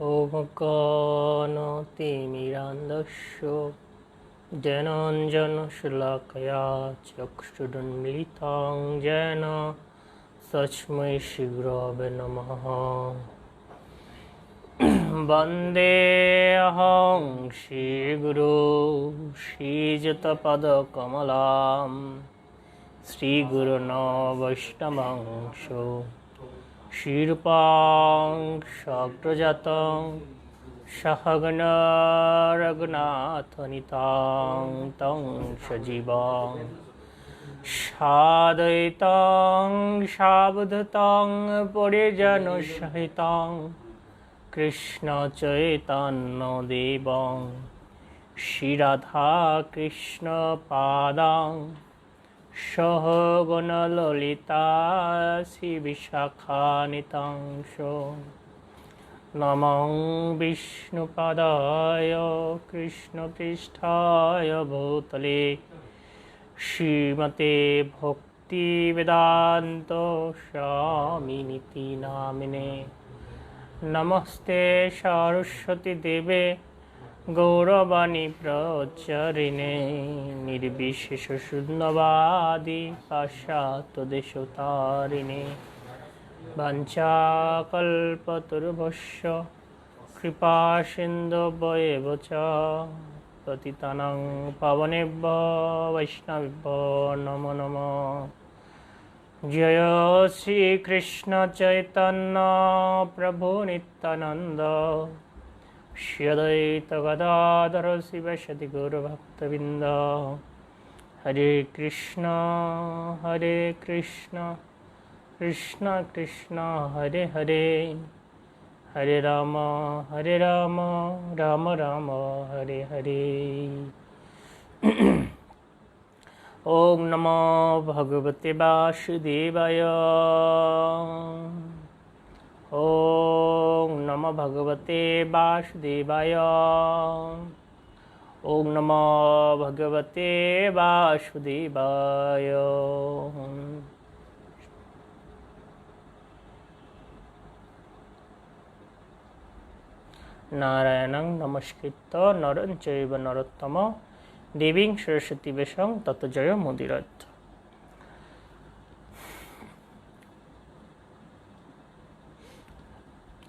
ओमकानतिमिरान्धस्य ज्ञानाञ्जनशलाकया चक्षुरुन्मीलितं येन तस्मै श्रीगुरवे नमः। वन्देऽहं श्रीगुरो श्रीयुतपदकमलं श्रीगुरुन् वैष्णवंश क्षीरपां शाग्रजातं सहगण रघुनाथनितां तं सजीवं साद्वैतं सावधूतं परिजनसहितं कृष्णचैतन्यदेवं श्रीराधाकृष्णपादां सहगणललिता श्रीविशाखान्वितांश्च नमो विष्णुपदाय कृष्णपृष्ठाय भूतले श्रीमते भक्तिवेदान्त स्वामिनिति नामिने। नमस्ते सरस्वती देवे गौरवाणी प्रचारिणे निर्विशेष शून्यवादी पाश्चात्यदेशतारिणे वंचाकल्पतरुभ्यश्च कृपा सिन्धुभ्येव च पतितानां पावनेभ्यो वैष्णवेभ्यो नमो नमः। जय श्री कृष्ण चैतन्य प्रभु नित्यानंद श्री अद्वैत गदाधर शिवसदि गौरभक्तवृंद। हरे कृष्ण कृष्ण कृष्ण हरे हरे, हरे राम राम राम हरे हरे। ओम नमो भगवते वासुदेवाय। ओम नमो भगवते वासुदेवाय। ओम नमो भगवते वासुदेवाय। नारायणं नमस्कृत्य नरं चैव नरोत्तमं देवीं सरस्वती व्यासं ततो जयमुदीरयेत्।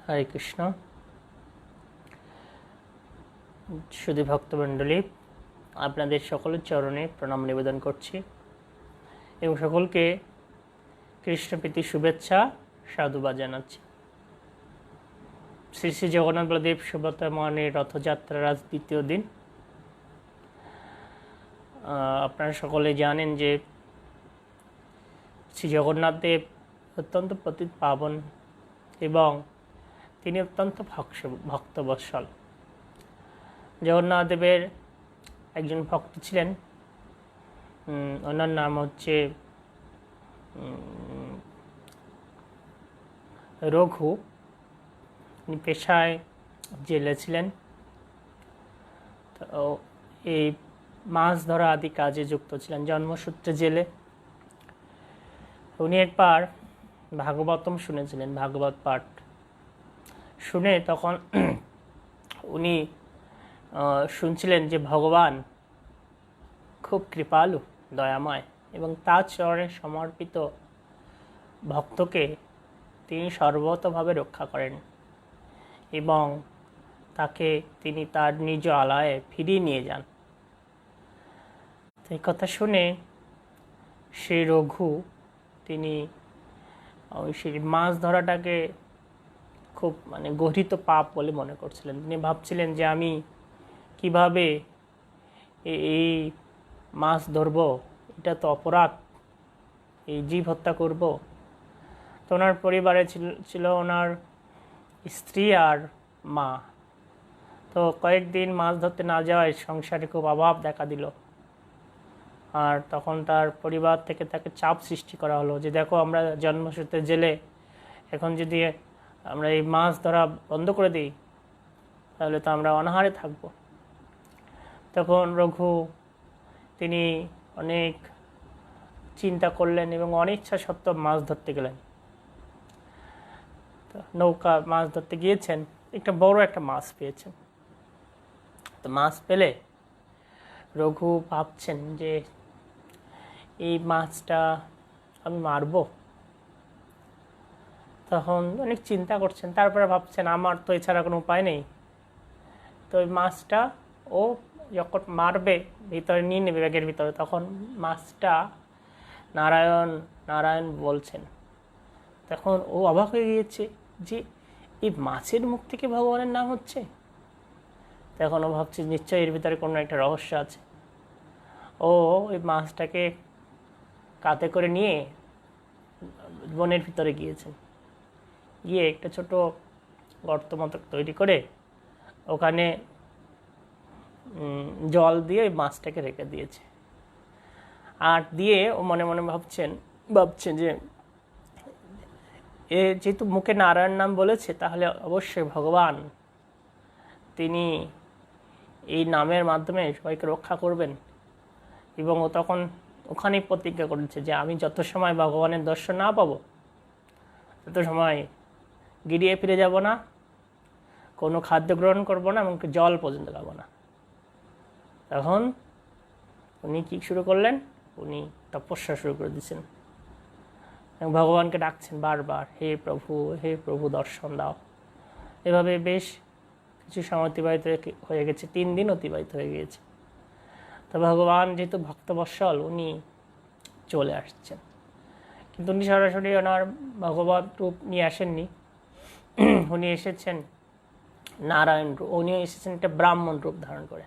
हरे कृष्ण। शुद्धि भक्तमंडলী, आपनादेर सकलेर चरणे प्रणाम निवेदन करछि एवं सकलके कृष्णप्रীতি शुभेच्छा साधुबाद जानाচ্ছি। श्री श्री जगन्नाथ बलदेव सुभद्रा माনের रथযাত্রার আজ দ্বিতীয় দিন। আপনারা সকলে জানেন যে শ্রী জগন্নাথ দেব অত্যন্ত পতিত পাবন এবং তিনি অত্যন্ত ভক্তবৎসল। জগন্নাথ দেবের একজন ভক্ত ছিলেন, ওনার নাম হচ্ছে রঘু। তিনি পেশায় জেলে ছিলেন, তো এই মাছ ধরা আদি কাজে যুক্ত ছিলেন, জন্মসূত্রে জেলে। উনি একবার ভাগবতম শুনেছিলেন, ভাগবত পাঠ শুনে তখন উনি শুনছিলেন যে ভগবান খুব কৃপালু, দয়াময় এবং তার চরণে সমর্পিত ভক্তকে তিনি সর্বতভাবে রক্ষা করেন এবং তাকে তিনি তার নিজ আলয়ে ফিরিয়ে নিয়ে যান। এই কথা শুনে সেই রঘু তিনি সেই মাছ ধরাটাকে খুব গর্হিত পাপ বলে মনে করছিলেন। তিনি ভাবছিলেন যে আমি কিভাবে এই মাছ ধরব, এটা তো অপরাধ, এই জীব হত্যা করব। তো ওনার পরিবারে ছিল ওনার স্ত্রী আর মা। তো কয়েকদিন মাছ ধরতে না যাওয়ায় সংসারে খুব অভাব দেখা দিল। আর তখন তার পরিবার থেকে তাকে চাপ সৃষ্টি করা হলো যে দেখো, আমরা জন্মসূত্রে জেলে, এখন যদি আমরা এই মাছ ধরা বন্ধ করে দিই তাহলে তো আমরা অনাহারে থাকব। তখন রঘু তিনি অনেক চিন্তা করলেন এবং অনিচ্ছা সত্ত্বেও মাছ ধরতে গেলেন। নৌকা মাছ ধরতে গিয়েছেন একটা বড় একটা মাছ পেয়েছেন। তো মাছ পেলে রঘু ভাবছেন যে এই মাছটা আমি মারবো। তখন অনেক চিন্তা করছেন, তারপরে ভাবছেন আমার তো এছাড়া কোনো উপায় নেই। তো ওই মাছটা ও যখন মারবে, ভিতরে নিয়ে নেবে ব্যাগের ভিতরে, তখন মাছটা নারায়ণ নারায়ণ বলছেন। তখন ও অবাক হয়ে গিয়েছে যে এই মাছের মুখ থেকে ভগবানের নাম হচ্ছে। তখন ও ভাবছে নিশ্চয়ই এর ভিতরে কোনো একটা রহস্য আছে। ও ওই মাছটাকে কাঁধে করে নিয়ে বনের ভিতরে গিয়েছেন। গিয়ে একটা ছোট গর্ত মতো তৈরি করে ওখানে জল দিয়ে ওই মাছটাকে রেখে দিয়েছে। আর দিয়ে ও মনে মনে ভাবছেন যে এ যেহেতু মুখে নারায়ণ নাম বলেছে, তাহলে অবশ্যই ভগবান তিনি এই নামের মাধ্যমে সবাইকে রক্ষা করবেন। এবং ও তখন ওখানেই প্রতিজ্ঞা করেছে যে আমি যত সময় ভগবানের দর্শন না পাবো তত সময় গিরিয়ে ফিরে যাব না, কোনো খাদ্য গ্রহণ করবো না, এমনকি জল পর্যন্ত খাবো না। তখন উনি কী শুরু করলেন? উনি তপস্যা শুরু করে দিয়েছেন এবং ভগবানকে ডাকছেন বারবার, হে প্রভু দর্শন দাও। এভাবে বেশ কিছু সময় অতিবাহিত হয়ে গেছে, 3 দিন অতিবাহিত হয়ে গিয়েছে। তো ভগবান যেহেতু ভক্তবৎসল, উনি চলে আসছেন, কিন্তু উনি সরাসরি ওনার ভগবত রূপ নিয়ে আসেননি। উনি এসেছেন নারায়ণ রূপ, উনি এসেছেন একটা ব্রাহ্মণ রূপ ধারণ করে।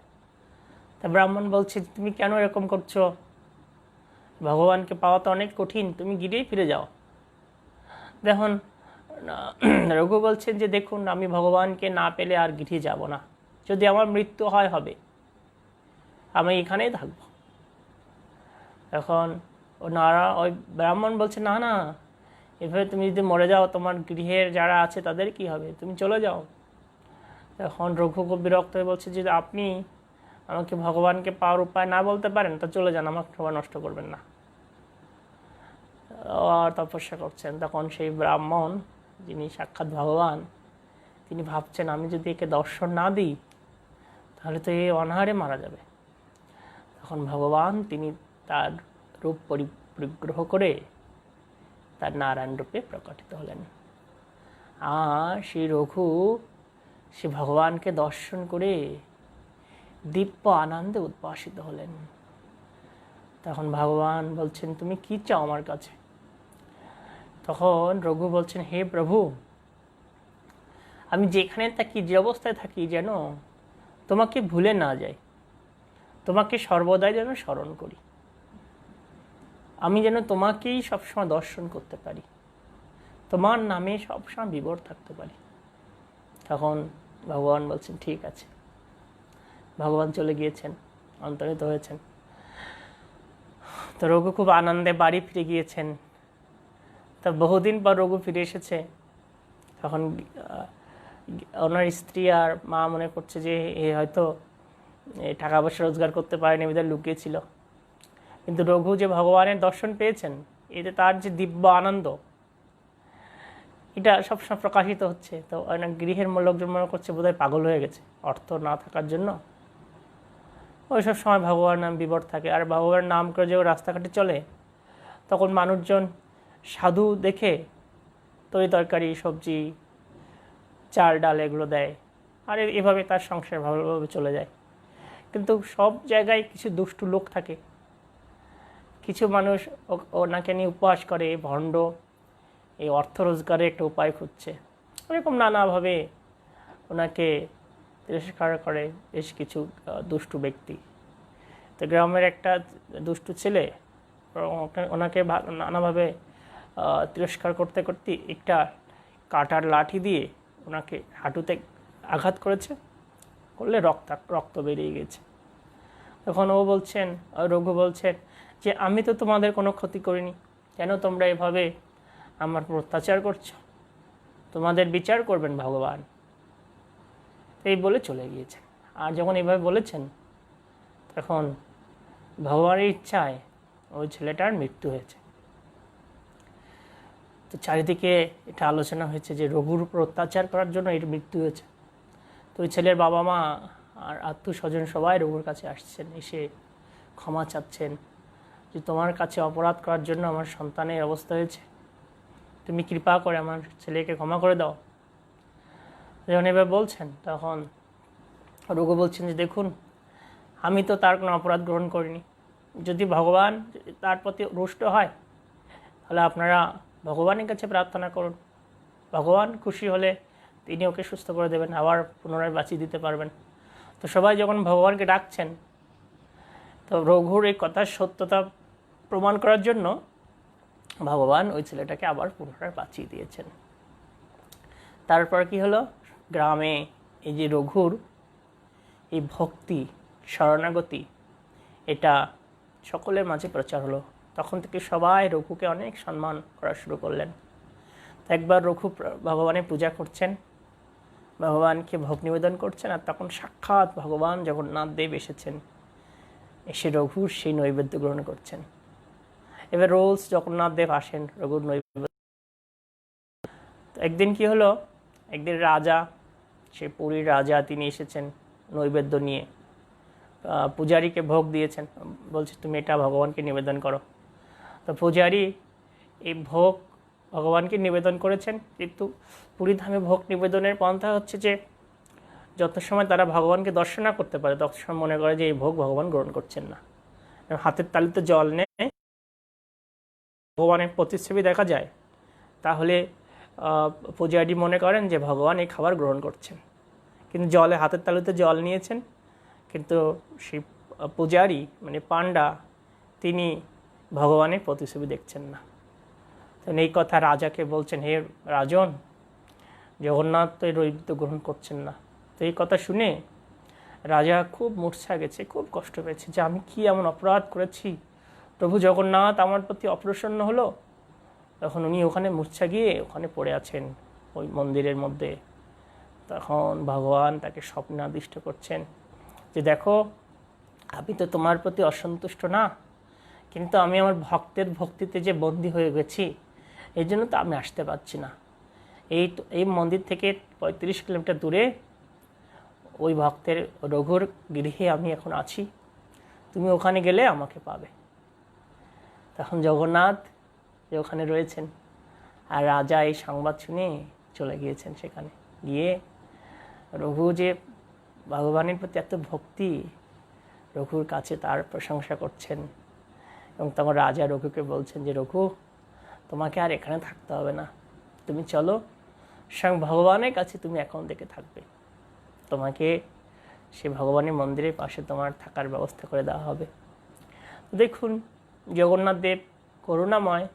তা ব্রাহ্মণ বলছে তুমি কেন এরকম করছো? ভগবানকে পাওয়া তো অনেক কঠিন, তুমি গিরেই ফিরে যাও। দেখুন রঘু বলছেন যে দেখুন আমি ভগবানকে না পেলে আর গিরে যাব না, যদি আমার মৃত্যু হয় হবে, আমি এখানেই থাকবো। এখন ওই ব্রাহ্মণ বলছে না না, এভাবে তুমি যদি মরে যাও তোমার গৃহের যারা আছে তাদের কি হবে, তুমি চলে যাও। তখন রঘু খুব বিরক্ত হয়ে বলছে যে আপনি আমাকে ভগবানকে পাওয়ার উপায় না বলতে পারেন তো চলে যান, আমাকে সময় নষ্ট করবেন না। আর তপস্যা করছেন। তখন সেই ব্রাহ্মণ যিনি সাক্ষাৎ ভগবান, তিনি ভাবছেন আমি যদি একে দর্শন না দিই তাহলে তো এই অনাহারে মারা যাবে। তখন ভগবান তিনি তার রূপ পরিগ্রহ করে তার নারায়ণ রূপে প্রকটিত হলেন। আর সেই রঘু সে ভগবানকে দর্শন করে দিব্য আনন্দে উদ্ভাসিত হলেন। তখন ভগবান বলছেন তুমি কি চাও আমার কাছে? তখন রঘু বলছেন হে প্রভু, আমি যেখানে থাকি, যে অবস্থায় থাকি, যেন তোমাকে ভুলে না যাই, তোমাকে সর্বদাই যেন স্মরণ করি, আমি যেন তোমাকেই সবসময় দর্শন করতে পারি, তোমার নামে সবসময় বিভোর থাকতে পারি। তখন ভগবান বলছেন ঠিক আছে। ভগবান চলে গিয়েছেন, অন্তর্হিত হয়েছেন। তো রঘু খুব আনন্দে বাড়ি ফিরে গিয়েছেন। তা বহুদিন পর রঘু ফিরে এসেছে। তখন ওনার স্ত্রী আর মা মনে করছে যে এ হয়তো টাকা পয়সা রোজগার করতে পারেনি, এদের লুকিয়েছিল। কিন্তু রঘু যে ভগবানের দর্শন পেয়েছেন, এতে তার যে দিব্য আনন্দ, এটা সবসময় প্রকাশিত হচ্ছে। তো অনেক গৃহের লোকজন মনে করছে বোধহয় পাগল হয়ে গেছে অর্থ না থাকার জন্য। ওই সব সময় ভগবানের নাম বিবর থাকে। আর ভগবানের নাম করে যে রাস্তাঘাটে চলে, তখন মানুষজন সাধু দেখে তরি তরকারি, সবজি, চাল ডাল এগুলো দেয়, আর এভাবে তার সংসার ভালোভাবে চলে যায়। কিন্তু সব জায়গায় কিছু দুষ্টু লোক থাকে, কিছু মানুষ ওনাকে নিয়ে উপহাস করে, ভণ্ড, এই অর্থ রোজগারের একটা উপায় খুঁজছে, এরকম নানাভাবে ওনাকে তিরস্কার করে বেশ কিছু দুষ্টু ব্যক্তি। তো গ্রামের একটা দুষ্টু ছেলে ওনাকে নানাভাবে তিরস্কার করতে করতে একটা কাঁটার লাঠি দিয়ে ওনাকে হাঁটুতে আঘাত করেছে, করলে রক্ত বেরিয়ে গেছে। তখন রঘু বলছেন যে আমি তো তোমাদের কোনো ক্ষতি করিনি, কেন তোমরা এভাবে আমার উপর অত্যাচার করছো? তোমাদের বিচার করবেন ভগবান। এই বলে চলে গিয়েছেন। আর যখন এইভাবে বলেছেন, তখন ভগবানের ইচ্ছায় ওই ছেলেটার মৃত্যু হয়েছে। তো চারিদিকে এটা আলোচনা হয়েছে যে রঘুর উপর অত্যাচার করার জন্য এর মৃত্যু হয়েছে। তো ওই ছেলের বাবা মা আর আত্মীয় স্বজন সবাই রঘুর কাছে আসছেন, এসে ক্ষমা চাচ্ছেন যে তোমার কাছে অপরাধ করার জন্য আমার সন্তানের অবস্থা হয়েছে, তুমি কৃপা করে আমার ছেলেকে ক্ষমা করে দাও। যখন এবার বলছেন তখন রঘু বলছেন যে দেখুন, আমি তো তার কোনো অপরাধ গ্রহণ করিনি, যদি ভগবান তার প্রতি রুষ্ট হয় তাহলে আপনারা ভগবানের কাছে প্রার্থনা করুন, ভগবান খুশি হলে তিনি ওকে সুস্থ করে দেবেন, আবার পুনরায় বাঁচিয়ে দিতে পারবেন। তো সবাই যখন ভগবানকে ডাকছেন, তো রঘুর এই কথার সত্যতা প্রমাণ করার জন্য ভগবান ওই ছেলেটাকে আবার পুনরায় বাঁচিয়ে দিয়েছেন। তারপর কি হলো, গ্রামে এই যে রঘুর এই ভক্তি শরণাগতি এটা সকলের মাঝে প্রচার হলো। তখন থেকে সবাই রঘুকে অনেক সম্মান করা শুরু করলেন। তো একবার রঘু ভগবানের পূজা করছেন, ভগবানকে ভোগ নিবেদন করছেন, আর তখন সাক্ষাৎ ভগবান জগন্নাথ দেব এসেছেন, এসে রঘুর সেই নৈবেদ্য গ্রহণ করছেন। এবার রোজ জগন্নাথ দেব আসেন রঘুর নৈবেদ্য। একদিন কি হলো, একদিন রাজা, সে পুরীর রাজা, তিনি এসেছেন নৈবেদ্য নিয়ে, পূজারীকে ভোগ দিয়েছেন, বলছে তুমি এটা ভগবানকে নিবেদন করো। তো পূজারী এই ভোগ ভগবানকে নিবেদন করেছেন, কিন্তু পুরী ধামে ভোগ নিবেদনের পন্থা হচ্ছে যে যত সময় তারা ভগবানকে দর্শন না করতে পারে তত সময় মনে করে যে এই ভোগ ভগবান গ্রহণ করছেন না। হাতের তালিতে জল নেয়, ভগবানের প্রতিচ্ছবি দেখা যায়, তাহলে পূজারী মনে করেন যে ভগবান এই খাবার গ্রহণ করছেন, কিন্তু জলে হাতের তালুতে জল নিয়েছেন, কিন্তু সেই পূজারী মানে পাণ্ডা তিনি ভগবানের প্রতিচ্ছবি দেখছেন না। তো এই কথা রাজাকে বলছেন, হে রাজন, জগন্নাথ তো এই নৈবেদ্য গ্রহণ করছেন না। তো এই কথা শুনে রাজা খুব মূর্ছা গেছে, খুব কষ্ট পেয়েছে যে আমি কি এমন অপরাধ করেছি, প্রভু জগন্নাথ আমার প্রতি অপ্রসন্ন হলো। তখন উনি ওখানে মূর্ছা গিয়ে ওখানে পড়ে আছেন ওই মন্দিরের মধ্যে। তখন ভগবান তাকে স্বপ্নে আদিষ্ট করছেন যে দেখো, আমি তো তোমার প্রতি অসন্তুষ্ট না, কিন্তু আমি আমার ভক্তের ভক্তিতে যে বন্দী হয়ে গেছি, এই জন্য তো আমি আসতে পারছি না। এই মন্দির থেকে 35 কিলোমিটার দূরে ওই ভক্তের রঘুর গৃহে আমি এখন আছি, তুমি ওখানে গেলে আমাকে পাবে। তখন জগন্নাথ যে ওখানে রয়েছেন, আর রাজা এই সংবাদ শুনে চলে গিয়েছেন সেখানে। গিয়ে রঘু যে ভগবানের প্রতি এত ভক্তি, রঘুর কাছে তার প্রশংসা করছেন, এবং তখন রাজা রঘুকে বলছেন যে রঘু, তোমাকে আর এখানে থাকতে হবে না, তুমি চলো স্বয়ং ভগবানের কাছে তুমি এখন থেকে থাকবে, তোমাকে সে ভগবানের মন্দিরের পাশে তোমার থাকার ব্যবস্থা করে দেওয়া হবে। দেখুন, জগন্নাথ দেব করুণাময়,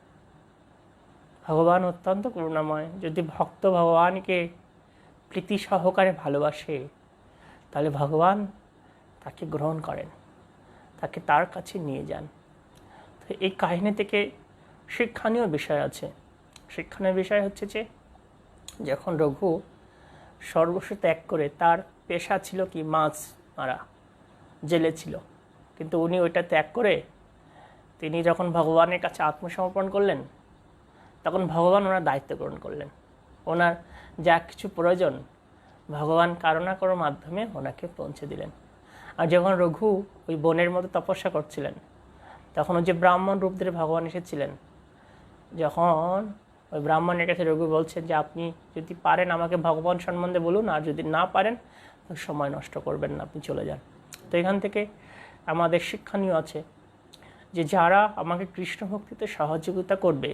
ভগবান অত্যন্ত করুণাময়। যদি ভক্ত ভগবানকে প্রীতি সহকারে ভালোবাসে তাহলে ভগবান তাকে গ্রহণ করেন, তাকে তার কাছে নিয়ে যান। তো এই কাহিনী থেকে শিক্ষণীয় বিষয় আছে। শিক্ষণীয় বিষয় হচ্ছে যে যখন রঘু সর্বস্ব ত্যাগ করে, তার পেশা ছিল কি মাছ মারা, জেলে ছিল, কিন্তু উনি ওইটা ত্যাগ করে তিনি যখন ভগবানের কাছে আত্মসমর্পণ করলেন, তখন ভগবান ওনার দায়িত্ব গ্রহণ করলেন। ওনার যা কিছু প্রয়োজন ভগবান কারো না কারোর মাধ্যমে ওনাকে পৌঁছে দিলেন। আর যখন রঘু ওই বনের মধ্যে তপস্যা করছিলেন, তখন ওই যে ব্রাহ্মণ রূপ ধরে ভগবান এসেছিলেন, যখন ওই ব্রাহ্মণের কাছে রঘু বলছেন যে আপনি যদি পারেন আমাকে ভগবান সম্বন্ধে বলুন, আর যদি না পারেন তো সময় নষ্ট করবেন না, আপনি চলে যান। তো এখান থেকে আমাদের শিক্ষণীয় আছে যে যারা আমাকে কৃষ্ণ ভক্তিতে সহযোগিতা করবে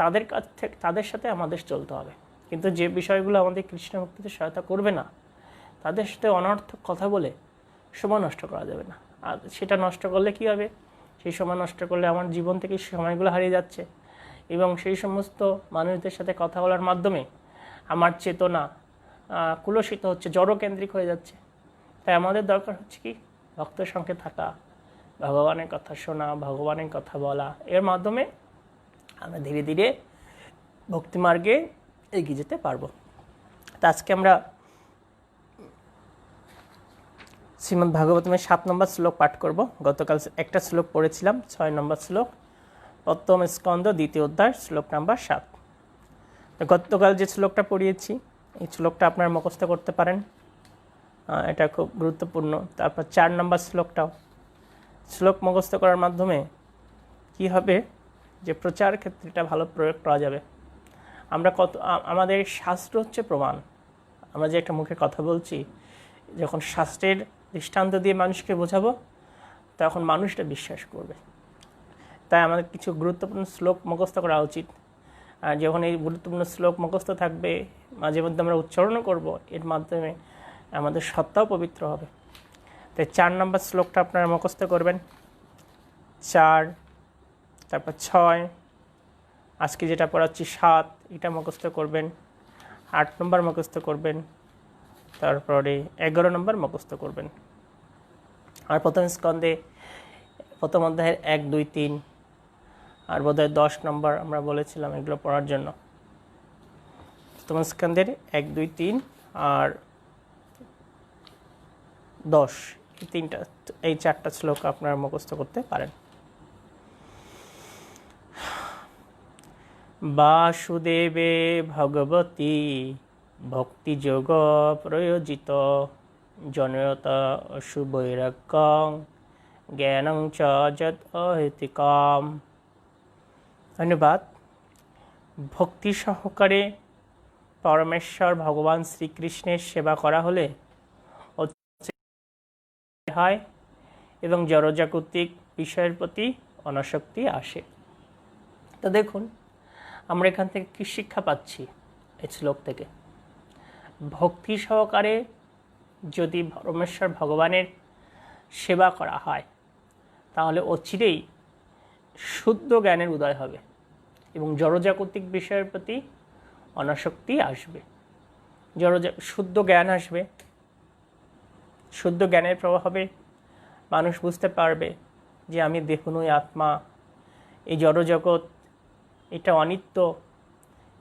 তাদের কাছ থেকে, তাদের সাথে আমাদের চলতে হবে। কিন্তু যে বিষয়গুলো আমাদের কৃষ্ণ ভক্তিতে সহায়তা করবে না, তাদের সাথে অনর্থক কথা বলে সময় নষ্ট করা যাবে না। আর সেটা নষ্ট করলে কি হবে, সেই সময় নষ্ট করলে আমার জীবন থেকে সময়গুলো হারিয়ে যাচ্ছে, এবং সেই সমস্ত মানুষদের সাথে কথা বলার মাধ্যমে আমার চেতনা কুলসিত হচ্ছে, জড়কেন্দ্রিক হয়ে যাচ্ছে। তাই আমাদের দরকার হচ্ছে কি, ভক্তের সঙ্গে থাকা, ভগবানের কথা শোনা, ভগবানের কথা বলা, এর মাধ্যমে আমরা ধীরে ধীরে ভক্তিমার্গে এগিয়ে যেতে পারবো। তো আজকে আমরা শ্রীমদ্ ভাগবতমের 7 নম্বর শ্লোক পাঠ করব। গতকাল একটা শ্লোক পড়েছিলাম, 6 নম্বর শ্লোক, প্রথম স্কন্ধ 2য় অধ্যায় শ্লোক নাম্বার 7। তো গতকাল যে শ্লোকটা পড়িয়েছি এই শ্লোকটা আপনারা মুখস্থ করতে পারেন। এটা খুব গুরুত্বপূর্ণ। তারপর 4 নম্বর শ্লোকটাও, শ্লোক মুখস্থ করার মাধ্যমে কি হবে যে প্রচার ক্ষেত্রে এটা ভালো প্রয়োগ করা যাবে। আমরা আমাদের শাস্ত্র হচ্ছে প্রমাণ। আমরা যে একটা মুখে কথা বলছি, যখন শাস্ত্রের দৃষ্টান্ত দিয়ে মানুষকে বোঝাবো তখন মানুষটা বিশ্বাস করবে। তাই আমাদের কিছু গুরুত্বপূর্ণ শ্লোক মুখস্থ করা উচিত। আর যখন এই গুরুত্বপূর্ণ শ্লোক মুখস্থ থাকবে, মাঝে মধ্যে আমরা উচ্চারণও করব, এর মাধ্যমে আমাদের সত্তাও পবিত্র হবে। তাই 4 নম্বর শ্লোকটা আপনারা মুখস্থ করবেন। 4, তারপর 6, আজকে যেটা পড়াচ্ছি 7, এটা মুখস্থ করবেন। 8 নম্বর মুখস্থ করবেন, তারপরে 11 নম্বর মুখস্থ করবেন। আর প্রথম স্কন্ধে প্রথম অধ্যায়ের 1, 2, 3 আর বোধহয় 10 নম্বর আমরা বলেছিলাম এগুলো পড়ার জন্য। প্রথম স্কন্ধের 1, 2, 3 আর 10, এই 4টা শ্লোক আপনারা মুখস্থ করতে পারেন। বাসুদেবে ভগবতী ভক্তিযোগ প্রয়োজিত জনয়ত অশুবৈরাগ্যং জ্ঞানং চ যৎ অহেতুকম। ধন্যবাদ। ভক্তি সহকারে পরমেশ্বর ভগবান শ্রীকৃষ্ণের সেবা করা হলে হয় এবং জড়জাগতিক বিষয়ের প্রতি অনাসক্তি আসে। তো দেখুন আমরা এখান থেকে কী শিক্ষা পাচ্ছি এই শ্লোক থেকে। ভক্তি সহকারে যদি পরমেশ্বর ভগবানের সেবা করা হয় তাহলে অচিরেই শুদ্ধ জ্ঞানের উদয় হবে এবং জড়জাগতিক বিষয়ের প্রতি অনাসক্তি আসবে। শুদ্ধ জ্ঞান আসবে। শুদ্ধ জ্ঞানের প্রভাবে মানুষ বুঝতে পারবে যে আমি দেহ নই, আত্মা, এই জড়জগৎ এটা অনিত্য,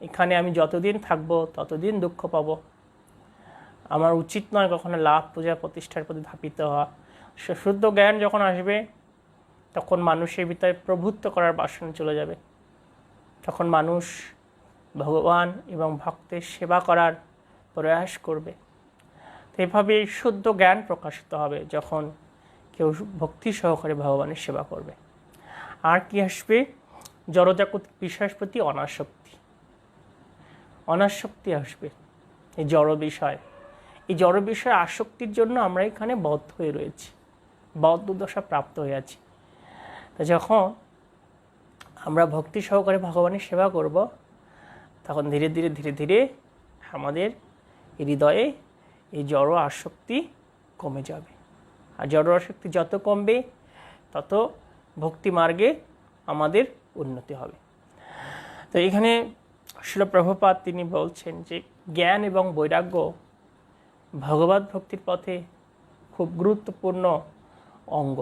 এখানে আমি যতদিন থাকবো ততদিন দুঃখ পাব, আমার উচিত নয় কখনো লাভ পূজা প্রতিষ্ঠার প্রতি ধাপিত হওয়া। শুদ্ধ জ্ঞান যখন আসবে তখন মানুষের ভিতরে প্রভুত্ব করার বাসনা চলে যাবে। তখন মানুষ ভগবান এবং ভক্তের সেবা করার প্রয়াস করবে। তো এভাবে শুদ্ধ জ্ঞান প্রকাশিত হবে যখন কেউ ভক্তি সহকারে ভগবানের সেবা করবে। আর কি আসবে? জড়জাগতিক বিষয়ের প্রতি অনাসক্তি আসবে। এই জড় বিষয়, এই জড় বিষয়ে আসক্তির জন্য আমরা এখানে বদ্ধ হয়ে রয়েছি, বদ্ধ দশা প্রাপ্ত হয়ে আছি। তো যখন আমরা ভক্তি সহকারে ভগবানের সেবা করব তখন ধীরে ধীরে আমাদের হৃদয়ে এই জড় আসক্তি কমে যাবে। আর জড় আসক্তি যত কমবে তত ভক্তি মার্গে আমাদের উন্নতি হবে। তো এখানে শ্রীল প্রভুপাদ তিনি বলছেন যে জ্ঞান এবং বৈরাগ্য ভগবত ভক্তির পথে খুব গুরুত্বপূর্ণ অঙ্গ।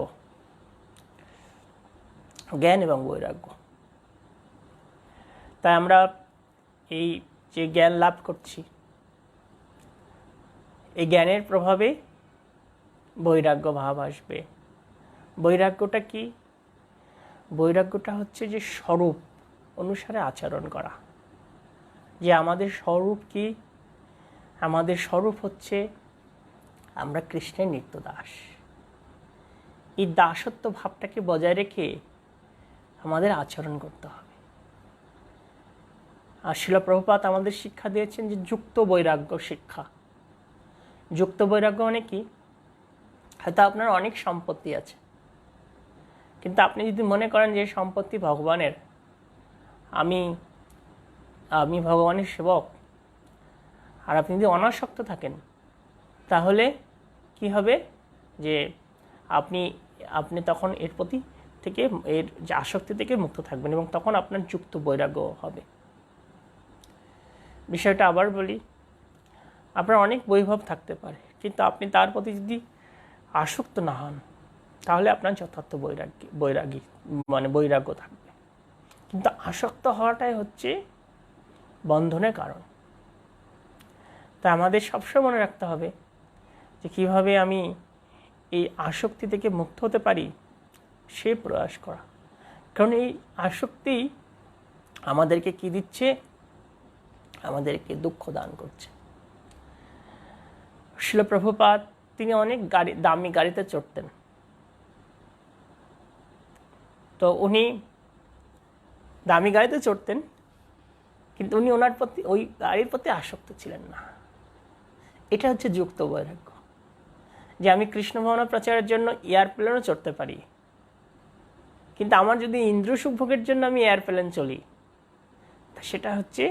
জ্ঞান এবং বৈরাগ্য। তাই আমরা এই যে জ্ঞান লাভ করছি, এই জ্ঞানের প্রভাবে বৈরাগ্য ভাব আসবে। বৈরাগ্যটা কি? বৈরাগ্যটা হচ্ছে যে স্বরূপ অনুসারে আচরণ করা। যে আমাদের স্বরূপ কি? আমাদের স্বরূপ হচ্ছে আমরা কৃষ্ণের নিত্য দাস। এই দাসত্ব ভাবটাকে বজায় রেখে আমাদের আচরণ করতে হবে। আর শ্রীল প্রভুপাদ আমাদের শিক্ষা দিয়েছেন যে যুক্ত বৈরাগ্য শিক্ষা। যুক্ত বৈরাগ্য মানে কি? হয়তো আপনার অনেক সম্পত্তি আছে, কিন্তু আপনি যদি মনে করেন যে সম্পত্তি ভগবানের, আমি ভগবানের সেবক, আর আপনি যদি অনাসক্ত থাকেন তাহলে কি হবে? যে আপনি তখন এর প্রতি থেকে, এর যে আসক্তি থেকে মুক্ত থাকবেন এবং তখন আপনার যুক্ত বৈরাগ্য হবে। বিষয়টা আবার বলি, আপনার অনেক বৈভব থাকতে পারে, কিন্তু আপনি তার প্রতি যদি আসক্ত না হন তাহলে আপনার যথার্থ বৈরাগ্য থাকবে। কিন্তু আসক্ত হওয়াটাই হচ্ছে বন্ধনের কারণ। তা আমাদের সবসময় মনে রাখতে হবে যে কীভাবে আমি এই আসক্তি থেকে মুক্ত হতে পারি সে প্রয়াস করা। কারণ এই আসক্তি আমাদেরকে কি দিচ্ছে? আমাদেরকে দুঃখ দান করছে। শ্রীল প্রভুপাদ তিনি অনেক দামি গাড়িতে চড়তেন। তো উনি দামি গাড়িতে চড়তেন, কিন্তু উনি ওনার প্রতি ওই গাড়ির প্রতি আসক্ত ছিলেন না। এটা হচ্ছে যুক্ত বৈরাগ্য, যে আমি কৃষ্ণ ভাবনা প্রচারের জন্য এয়ারপ্লেনও চড়তে পারি, কিন্তু আমার যদি ইন্দ্র সুখভোগের জন্য আমি এয়ারপ্লেন চলি, সেটা হচ্ছে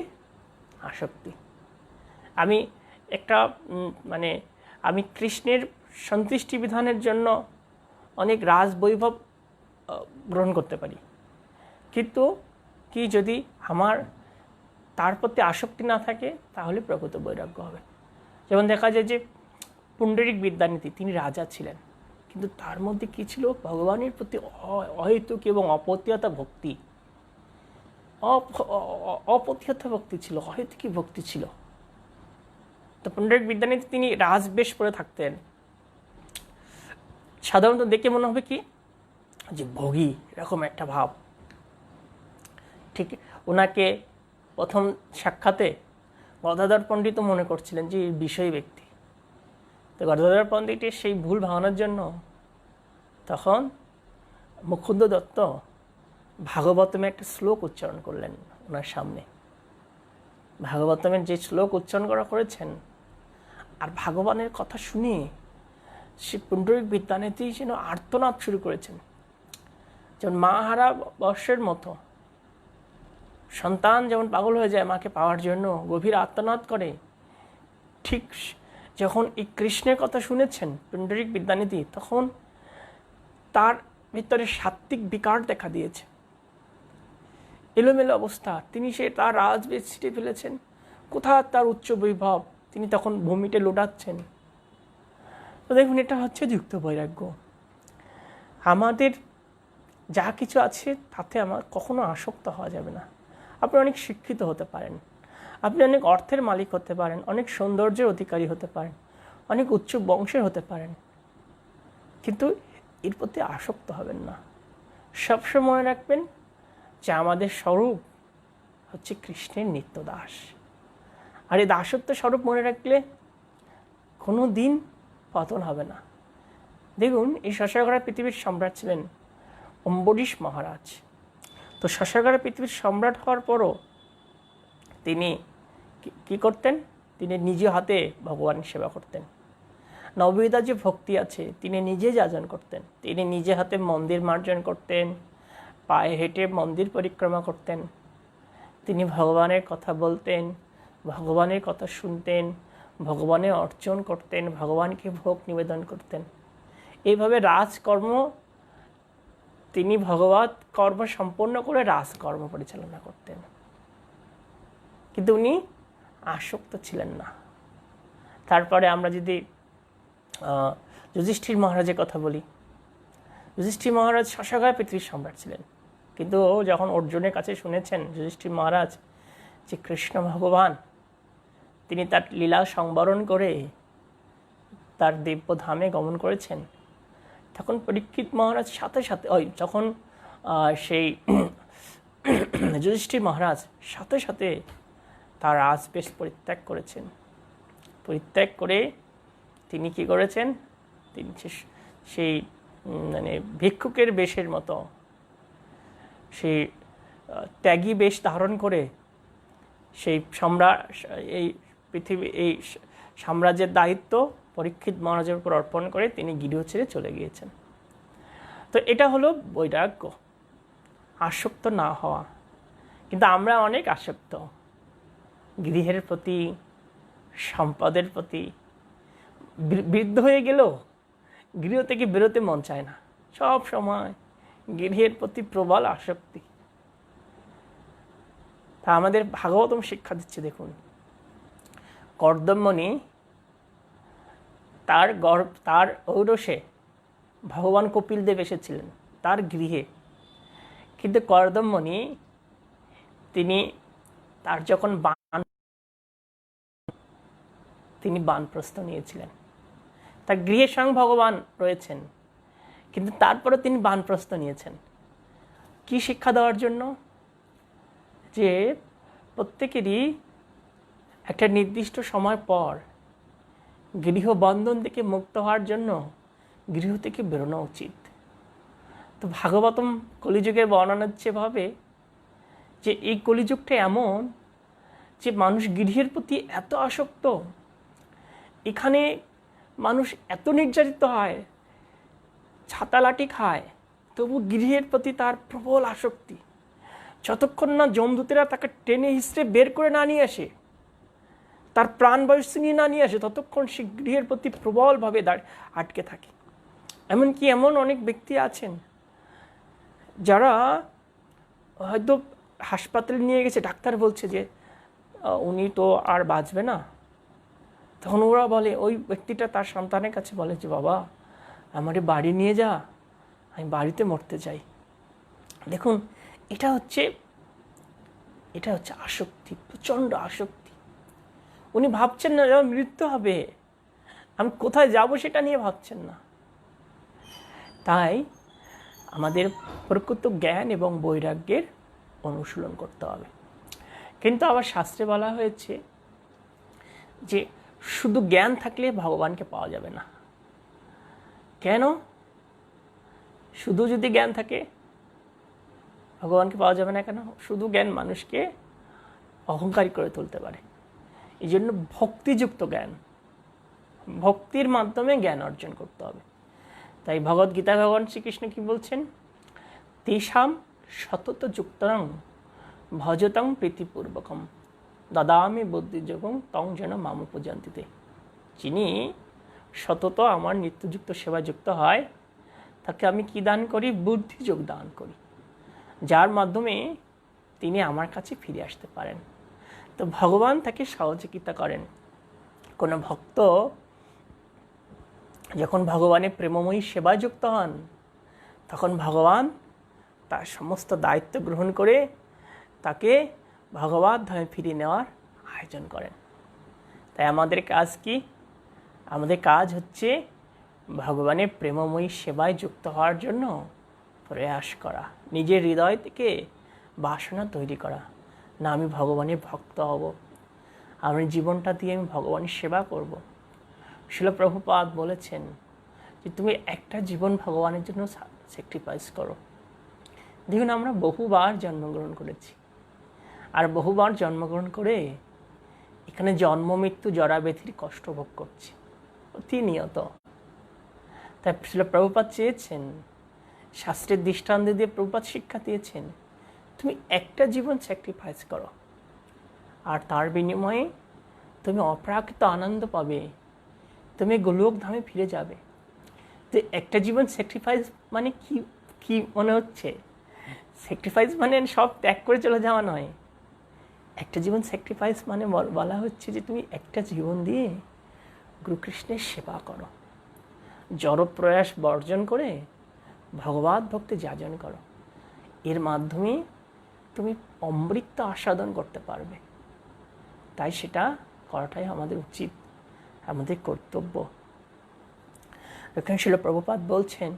আসক্তি। আমি একটা আমি কৃষ্ণের সন্তুষ্টি বিধানের জন্য অনেক রাজ বৈভব গ্রহণ করতে পারি, কিন্তু কি যদি আমার তার প্রতি আসক্তি না থাকে, তাহলে প্রকৃত বৈরাগ্য হবে। যেমন দেখা যায় যে পুণ্ডরিক বিদ্যানিধি, তিনি রাজা ছিলেন, কিন্তু তার মধ্যে কি ছিল? ভগবানের প্রতি অহেতুক এবং অপতীয়তা ভক্তি, অপতীয়তা ভক্তি ছিল, অহেতুকী ভক্তি ছিল। তো পুণ্ডরিক বিদ্যানিধি তিনি রাজবেশ পরে থাকতেন। সাধারণত দেখে মনে হবে কি যে ভোগী, এরকম একটা ভাব। ঠিক ওনাকে প্রথম সাক্ষাতে গদাধর পণ্ডিতও মনে করছিলেন যে বিষয় ব্যক্তি। তো গদাধর পণ্ডিতের সেই ভুল ভাবনার জন্য তখন মুকুন্দ দত্ত ভাগবতমে একটা শ্লোক উচ্চারণ করলেন ওনার সামনে। ভাগবতমের যে শ্লোক উচ্চারণ করেছেন, আর ভগবানের কথা শুনে সে পুণ্ডরিক বিদ্যানিধি যেন আর্তনাদ শুরু করেছেন। যেমন মা হারা বর্ষের মতো সন্তান যেমন পাগল হয়ে যায় মাকে পাওয়ার জন্য, গভীর আর্তনাদ করে, ঠিক যখন এই কৃষ্ণের কথা শুনেছেন পুণ্ডরিক বিদ্যানিধি, তখন তার ভিতরে সাত্ত্বিক বিকার দেখা দিয়েছে, এলোমেলো অবস্থা। তিনি তার রাজবেশ ছিটে ফেলেছেন, কোথাও তার উচ্চ বৈভব, তিনি তখন ভূমিতে লোটাচ্ছেন। তো দেখুন, এটা হচ্ছে যুক্ত বৈরাগ্য। আমাদের যা কিছু আছে তাতে আমার কখনো আসক্ত হওয়া যাবে না। আপনি অনেক শিক্ষিত হতে পারেন, আপনি অনেক অর্থের মালিক হতে পারেন, অনেক সৌন্দর্যের অধিকারী হতে পারেন, অনেক উচ্চ বংশের হতে পারেন, কিন্তু এর প্রতি আসক্ত হবেন না। সবসময় মনে রাখবেন যে আমাদের স্বরূপ হচ্ছে কৃষ্ণের নিত্য দাস। আর এই দাসত্ব স্বরূপ মনে রাখলে কোনো দিন পতন হবে না। দেখুন, এই শশাগড়া পৃথিবীর সম্রাট ছিলেন অম্বরীশ মহারাজ। তো শশাগড়া পৃথিবীর সম্রাট হওয়ার পরও তিনি কি করতেন? তিনি নিজে হাতে ভগবানের সেবা করতেন। নববিধা যে ভক্তি আছে তিনি নিজে যাজন করতেন। তিনি নিজে হাতে মন্দির মার্জন করতেন, পায়ে হেঁটে মন্দির পরিক্রমা করতেন। তিনি ভগবানের কথা বলতেন, ভগবানের কথা শুনতেন, ভগবানের অর্চন করতেন, ভগবানকে ভোগ নিবেদন করতেন। এইভাবে রাজকর্ম তিনি ভগবত কর্ম সম্পন্ন করে রাজকর্ম পরিচালনা করতেন, কিন্তু উনি আসক্ত ছিলেন না। তারপরে আমরা যদি যুধিষ্ঠির মহারাজের কথা বলি, যুধিষ্ঠির মহারাজ শশাগড়া পৃথিবীর সম্রাট ছিলেন, কিন্তু যখন অর্জুনের কাছে শুনেছেন যুধিষ্ঠির মহারাজ যে কৃষ্ণ ভগবান তিনি তার লীলা সংবরণ করে তার দিব্যধামে গমন করেছেন, তখন পরীক্ষিত মহারাজ সাথে সাথে যখন সেই যুধিষ্ঠির মহারাজ সাথে সাথে তার রাজবেশ পরিত্যাগ করেছেন। পরিত্যাগ করে তিনি কি করেছেন? তিনি সেই ভিক্ষুকের বেশের মতো সেই ত্যাগী বেশ ধারণ করে সেই এই সাম্রাজ্যের দায়িত্ব পরীক্ষিত মহারাজের উপর অর্পণ করে তিনি গৃহ ছেড়ে চলে গিয়েছেন। তো এটা হলো বৈরাগ্য, আসক্ত না হওয়া। কিন্তু আমরা অনেক আসক্ত গৃহের প্রতি, সম্পদের প্রতি। বৃদ্ধ হয়ে গেলেও গৃহ থেকে বেরোতে মন চায় না, সব সময় গৃহের প্রতি প্রবল আসক্তি। তা আমাদের ভাগবতম শিক্ষা দিচ্ছে। দেখুন, কর্দমমণি তার ঔরসে ভগবান কপিলদেব এসেছিলেন তার গৃহে, কিন্তু কর্দমমণি তার যখন তিনি বানপ্রস্থ নিয়েছিলেন। তার গৃহে স্বয়ং ভগবান রয়েছেন, কিন্তু তারপরে তিনি বানপ্রস্থ নিয়েছেন। কি শিক্ষা দেওয়ার জন্য? যে প্রত্যেকেরই একটা নির্দিষ্ট সময় পর গৃহবন্ধন থেকে মুক্ত হওয়ার জন্য গৃহ থেকে বেরোনো উচিত। তো ভাগবতম কলিযুগের বর্ণনা হচ্ছে ভাবে যে এই কলিযুগটা এমন যে মানুষ গৃহের প্রতি এত আসক্ত, এখানে মানুষ এত নির্যাতিত হয়, ছাতা লাঠি খায়, তবু গৃহের প্রতি তার প্রবল আসক্তি। যতক্ষণ না যমদূতেরা তাকে টেনে হিসড়ে বের করে না নিয়ে আসে, তার প্রাণবায়ু ছিনিয়ে না নিয়ে আসে, ততক্ষণ সে গৃহের প্রতি প্রবলভাবে আটকে থাকে। এমনকি এমন অনেক ব্যক্তি আছেন যারা হয়তো হাসপাতালে নিয়ে গেছে, ডাক্তার বলছে যে উনি তো আর বাঁচবে না, তখন ওরা বলে, ওই ব্যক্তিটা তার সন্তানের কাছে বলে যে বাবা আমারে বাড়ি নিয়ে যা, আমি বাড়িতে মরতে চাই। দেখুন, এটা হচ্ছে আসক্তি, প্রচণ্ড আসক্তি। উনি ভাবছেন না যখন মৃত্যু হবে আমি কোথায় যাব সেটা নিয়ে ভাবছেন না। তাই আমাদের প্রকৃত জ্ঞান এবং বৈরাগ্যের অনুশীলন করতে হবে। কিন্তু আবার শাস্ত্রে বলা হয়েছে যে শুধু জ্ঞান থাকলে ভগবানকে পাওয়া যাবে না। কেন? শুধু যদি জ্ঞান থাকে ভগবানকে পাওয়া যাবে না কেন? শুধু জ্ঞান মানুষকে অহংকারী করে তুলতে পারে। এই জন্য ভক্তিযুক্ত জ্ঞান, ভক্তির মাধ্যমে জ্ঞান অর্জন করতে হবে। তাই ভগবদ্গীতায় ভগবান শ্রীকৃষ্ণ কি বলছেন? তেষাম সতত যুক্তং ভজতং প্রীতিপূর্বকম দদামি বুদ্ধিযোগং তং যেন মাম পূজন্তিতে। যিনি সতত আমার নিত্যযুক্ত সেবা যুক্ত হয় তাকে আমি কি দান করি? বুদ্ধিযোগ দান করি, যার মাধ্যমে তিনি আমার কাছে ফিরে আসতে পারেন। তো ভগবান তাকে সহযোগিতা করেন। কোনো ভক্ত যখন ভগবানের প্রেমময়ী সেবায় যুক্ত হন তখন ভগবান তার সমস্ত দায়িত্ব গ্রহণ করে তাকে ভগবত ধামে ফিরিয়ে নেওয়ার আয়োজন করেন। তাই আমাদের কাজ কি? আমাদের কাজ হচ্ছে ভগবানের প্রেমময়ী সেবায় যুক্ত হওয়ার জন্য প্রয়াস করা, নিজের হৃদয় থেকে বাসনা তৈরি করা। না, আমি ভগবানের ভক্ত হব, আমার জীবনটা দিয়ে আমি ভগবানের সেবা করব। শিল প্রভুপাদ বলেছেন যে তুমি একটা জীবন ভগবানের জন্য স্যাক্রিফাইস করো। দেখুন, আমরা বহুবার জন্মগ্রহণ করেছি, আর বহুবার জন্মগ্রহণ করে এখানে জন্ম মৃত্যু জরাব্যাধির কষ্ট ভোগ করছি প্রতিনিয়ত। তাই শিল প্রভুপাদ চেয়েছেন, শাস্ত্রের দৃষ্টান্ত দিয়ে প্রভুপাদ শিক্ষা দিয়েছেন, তুমি একটা জীবন স্যাক্রিফাইস করো, আর তার বিনিময়ে তুমি অপ্রাকৃত আনন্দ পাবে, তুমি গোলক ধামে ফিরে যাবে। তো একটা জীবন স্যাক্রিফাইস মানে কি মনে হচ্ছে? স্যাক্রিফাইস মানে সব ত্যাগ করে চলে যাওয়া নয়। একটা জীবন স্যাক্রিফাইস মানে বলা হচ্ছে যে তুমি একটা জীবন দিয়ে গুরুকৃষ্ণের সেবা করো, জড় প্রয়াস বর্জন করে ভগবত ভক্তি যাজন করো। এর মাধ্যমে তুমি অমৃত আস্বাদন করতে পারবে। তাই সেটা করাটাই আমাদের উচিত, আমাদের কর্তব্য। এখানে শিল প্রভুপাদ বলছেন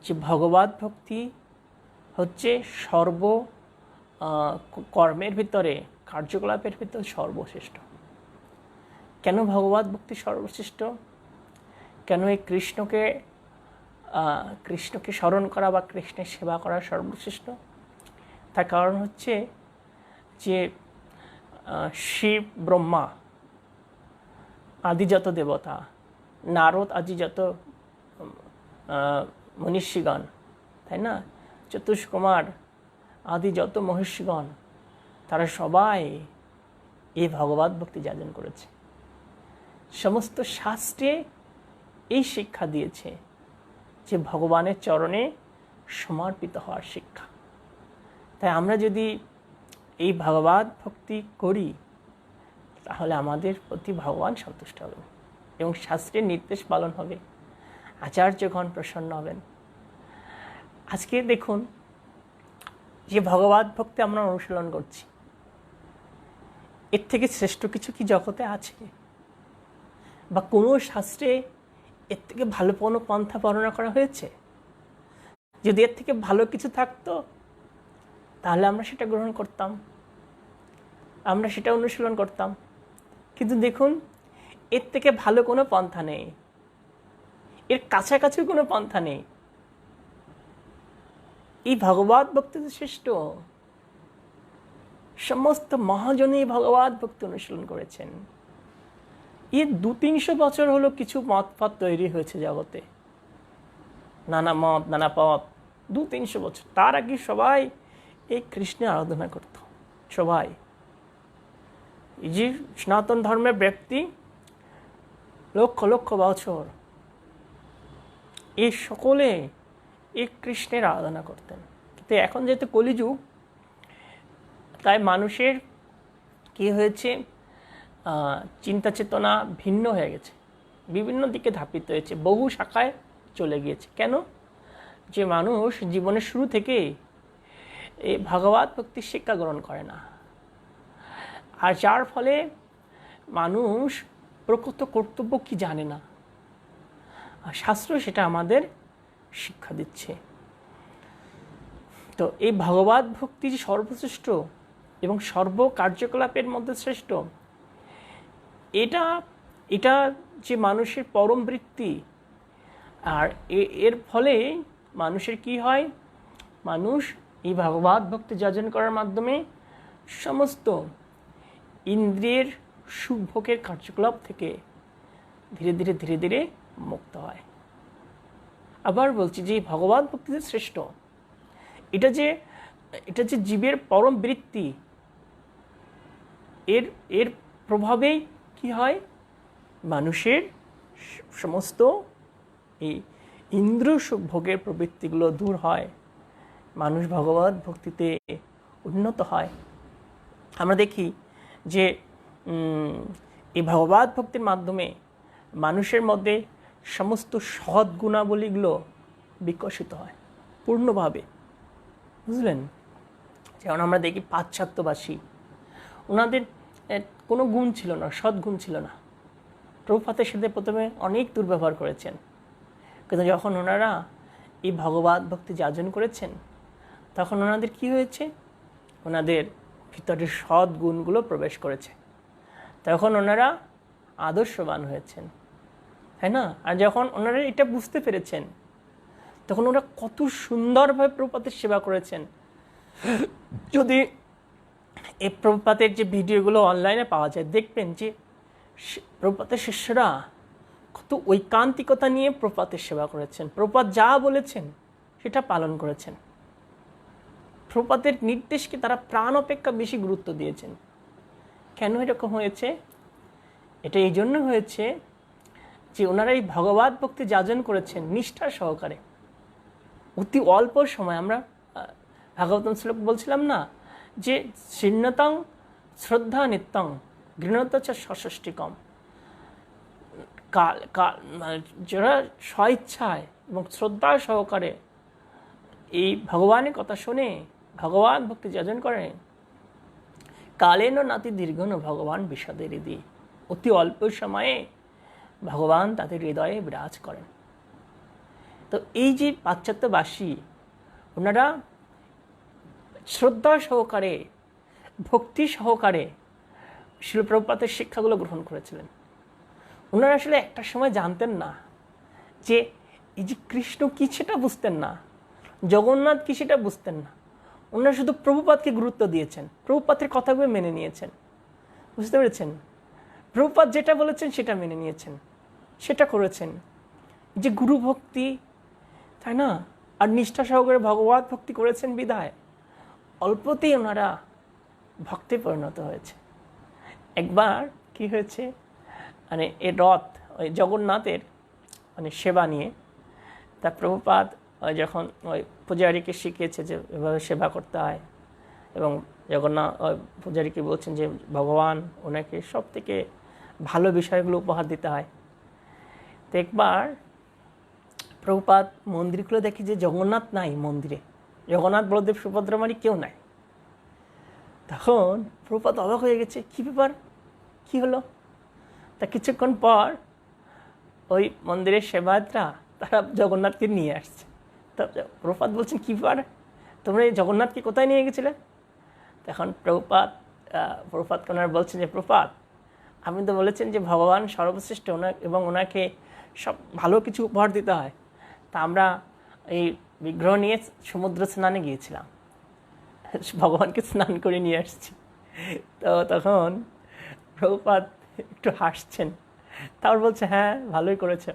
যে ভগবত ভক্তি হচ্ছে কর্মের ভিতরে, কার্যকলাপের ভিতরে সর্বশ্রেষ্ঠ। কেন ভগবত ভক্তি সর্বশ্রেষ্ঠ? কেন এই কৃষ্ণকে স্মরণ করা বা কৃষ্ণের সেবা করা সর্বশ্রেষ্ঠ? তার কারণ হচ্ছে যে শিব, ব্রহ্মা আদি যত দেবতা, নারদ আদি যত মনীষীগণ, তাই না, চতুষ্কুমার আদি যত মহর্ষিগণ, তারা সবাই এই ভগবত ভক্তি যাজন করেছে। সমস্ত শাস্ত্রে এই শিক্ষা দিয়েছে যে ভগবানের চরণে সমর্পিত হওয়ার শিক্ষা। তাই আমরা যদি এই ভগবত ভক্তি করি তাহলে আমাদের প্রতি ভগবান সন্তুষ্ট হবেন এবং শাস্ত্রের নির্দেশ পালন হবে, আচার্যগণ প্রসন্ন হবেন। আজকে দেখুন, যে ভগবত ভক্তি আমরা অনুশীলন করছি, এর থেকে শ্রেষ্ঠ কিছু কি জগতে আছে? বা কোনো শাস্ত্রে এর থেকে ভালো কোনো পন্থা বর্ণনা করা হয়েছে? যদি এর থেকে ভালো কিছু থাকতো তাহলে আমরা সেটা গ্রহণ করতাম, আমরা সেটা অনুশীলন করতাম। কিন্তু দেখুন, এর থেকে ভালো কোনো পন্থা নেই, এর কাছাকাছি কোনো পন্থা নেই। এই ভগবত ভক্তি শ্রেষ্ঠ। সমস্ত মহাজনই ভগবত ভক্তি অনুশীলন করেছেন। এর 200-300 বছর হলো কিছু মত পথ তৈরি হয়েছে জগতে, নানা মত নানা পথ, 200-300 বছর। তার আগে সবাই এই কৃষ্ণের আরাধনা করত। সবাই এই যে সনাতন ধর্মের ব্যক্তি লক্ষ লক্ষ বছর এই সকলে এই কৃষ্ণের আরাধনা করতেন। কিন্তু এখন যেহেতু কলিযুগ, তাই মানুষের কি হয়েছে, চিন্তা চেতনা ভিন্ন হয়ে গেছে, বিভিন্ন দিকে ধাপিত হয়েছে, বহু শাখায় চলে গিয়েছে। কেন? যে মানুষ জীবনের শুরু থেকে এই ভগবত ভক্তির শিক্ষা গ্রহণ করে না, আর যার ফলে মানুষ প্রকৃত কর্তব্য কি জানে না। আর শাস্ত্র সেটা আমাদের শিক্ষা দিচ্ছে। তো এই ভগবত ভক্তি যে সর্বশ্রেষ্ঠ এবং সর্ব কার্যকলাপের মধ্যে শ্রেষ্ঠ, এটা যে মানুষের পরম বৃত্তি। আর এর ফলে মানুষের কি হয়, মানুষ এই ভগবত ভক্তি যাজন করার মাধ্যমে সমস্ত ইন্দ্রিয়ের সুখভোগের কার্যকলাপ থেকে ধীরে ধীরে ধীরে ধীরে মুক্ত হয়। আবার বলছি যে ভগবত ভক্তি যে শ্রেষ্ঠ, এটা যে জীবের পরম বৃত্তি, এর প্রভাবেই কি হয়, মানুষের সমস্ত এই ইন্দ্র সুখভোগের প্রবৃত্তিগুলো দূর হয়, মানুষ ভগবত ভক্তিতে উন্নত হয়। আমরা দেখি যে এই ভগবত ভক্তির মাধ্যমে মানুষের মধ্যে সমস্ত সৎ গুণাবলীগুলো বিকশিত হয় পূর্ণভাবে, বুঝলেন? যেমন আমরা দেখি পাশ্চাত্যবাসী, ওনাদের কোনো গুণ ছিল না, সদ্গুণ ছিল না। প্রভুপাদের সাথে প্রথমে অনেক দুর্ব্যবহার করেছেন, কিন্তু যখন ওনারা এই ভগবত ভক্তি যাজন করেছেন, তখন ওনাদের কি হয়েছে, ওনাদের ভিতরে সৎ গুণগুলো প্রবেশ করেছে, তখন ওনারা আদর্শবান হয়েছেন, তাই না? আর যখন ওনারা এটা বুঝতে পেরেছেন, তখন ওরা কত সুন্দরভাবে প্রভুপাদের সেবা করেছেন। যদি এই প্রভুপাদের যে ভিডিওগুলো অনলাইনে পাওয়া যায়, দেখবেন যে প্রভুপাদের শিষ্যরা কত ঐকান্তিকতা নিয়ে প্রভুপাদের সেবা করেছেন। প্রভুপাদ যা বলেছেন সেটা পালন করেছেন। প্রভুপাদের নির্দেশকে তারা প্রাণ অপেক্ষা বেশি গুরুত্ব দিয়েছেন। কেন এরকম হয়েছে? এটা এই জন্য হয়েছে যে ওনারা এই ভগবত ভক্তি যাজন করেছেন নিষ্ঠার সহকারে। অতি অল্প সময়, আমরা ভাগবতম শ্লোক বলছিলাম না, যে শীর্ণতং শ্রদ্ধা নিত্যং ঘৃণত চ সষষ্টিকম। যারা স্বইচ্ছায় এবং শ্রদ্ধা সহকারে এই ভগবানের কথা শুনে ভগবান ভক্তি যাজন করে, কালেন নাতি দীর্ঘন ভগবান বিষাদের হৃদি। অতি অল্প সময়ে ভগবান তাদের হৃদয়ে বিরাজ করেন। তো এই যে পাশ্চাত্যবাসী, ওনারা শ্রদ্ধা সহকারে ভক্তি সহকারে শিল প্রভুপাদের শিক্ষাগুলো গ্রহণ করেছিলেন। ওনারা আসলে একটা সময় জানতেন না যে এই যে কৃষ্ণ কি সেটা বুঝতেন না, জগন্নাথ কি সেটা বুঝতেন না। ওনারা শুধু প্রভুপাদকে গুরুত্ব দিয়েছেন, প্রভুপাদের কথাগুলো মেনে নিয়েছেন, বুঝতে পেরেছেন? প্রভুপাদ যেটা বলেছেন সেটা মেনে নিয়েছেন, সেটা করেছেন। যে গুরু ভক্তি, তাই না, আর নিষ্ঠা সহকারে ভগবত ভক্তি করেছেন বিধায় অল্পতেই ওনারা ভক্তে পরিণত হয়েছে। একবার কি হয়েছে, মানে এ রথ, ওই জগন্নাথের মানে সেবা নিয়ে, তা প্রভুপাদ যখন ওই পূজারীকে শিখিয়েছে যে এভাবে সেবা করতে হয়, এবং জগন্নাথ ওই পূজারীকে বলছেন যে ভগবান ওনাকে সব থেকে ভালো বিষয়গুলো উপহার দিতে হয়। তো একবার প্রভুপাদ মন্দির খুলে দেখি যে জগন্নাথ নাই মন্দিরে, জগন্নাথ বলদেব সুভদ্রা মানে কেউ নাই। তখন প্রভুপাদ অবাক হয়ে গেছে, কী ব্যাপার, কী হলো? তা কিছুক্ষণ পর ওই মন্দিরের সেবায়তরা তারা জগন্নাথকে নিয়ে আসছে। তো প্রভুপাদ বলছেন, কী ব্যাপার, তোমরা এই জগন্নাথকে কোথায় নিয়ে গেছিলে? তখন প্রভুপাদ ওনারা বলছেন যে প্রভুপাদ, আপনি তো বলেছেন যে ভগবান সর্বশ্রেষ্ঠ, এবং ওনাকে সব ভালো কিছু উপহার দিতে হয়। তা আমরা এই বিগ্রহ নিয়ে সমুদ্র স্নানে গিয়েছিলাম, ভগবানকে স্নান করে নিয়ে আসছি। তো তখন প্রভুপাদ একটু হাসছেন, তারপর বলছে হ্যাঁ ভালোই করেছে।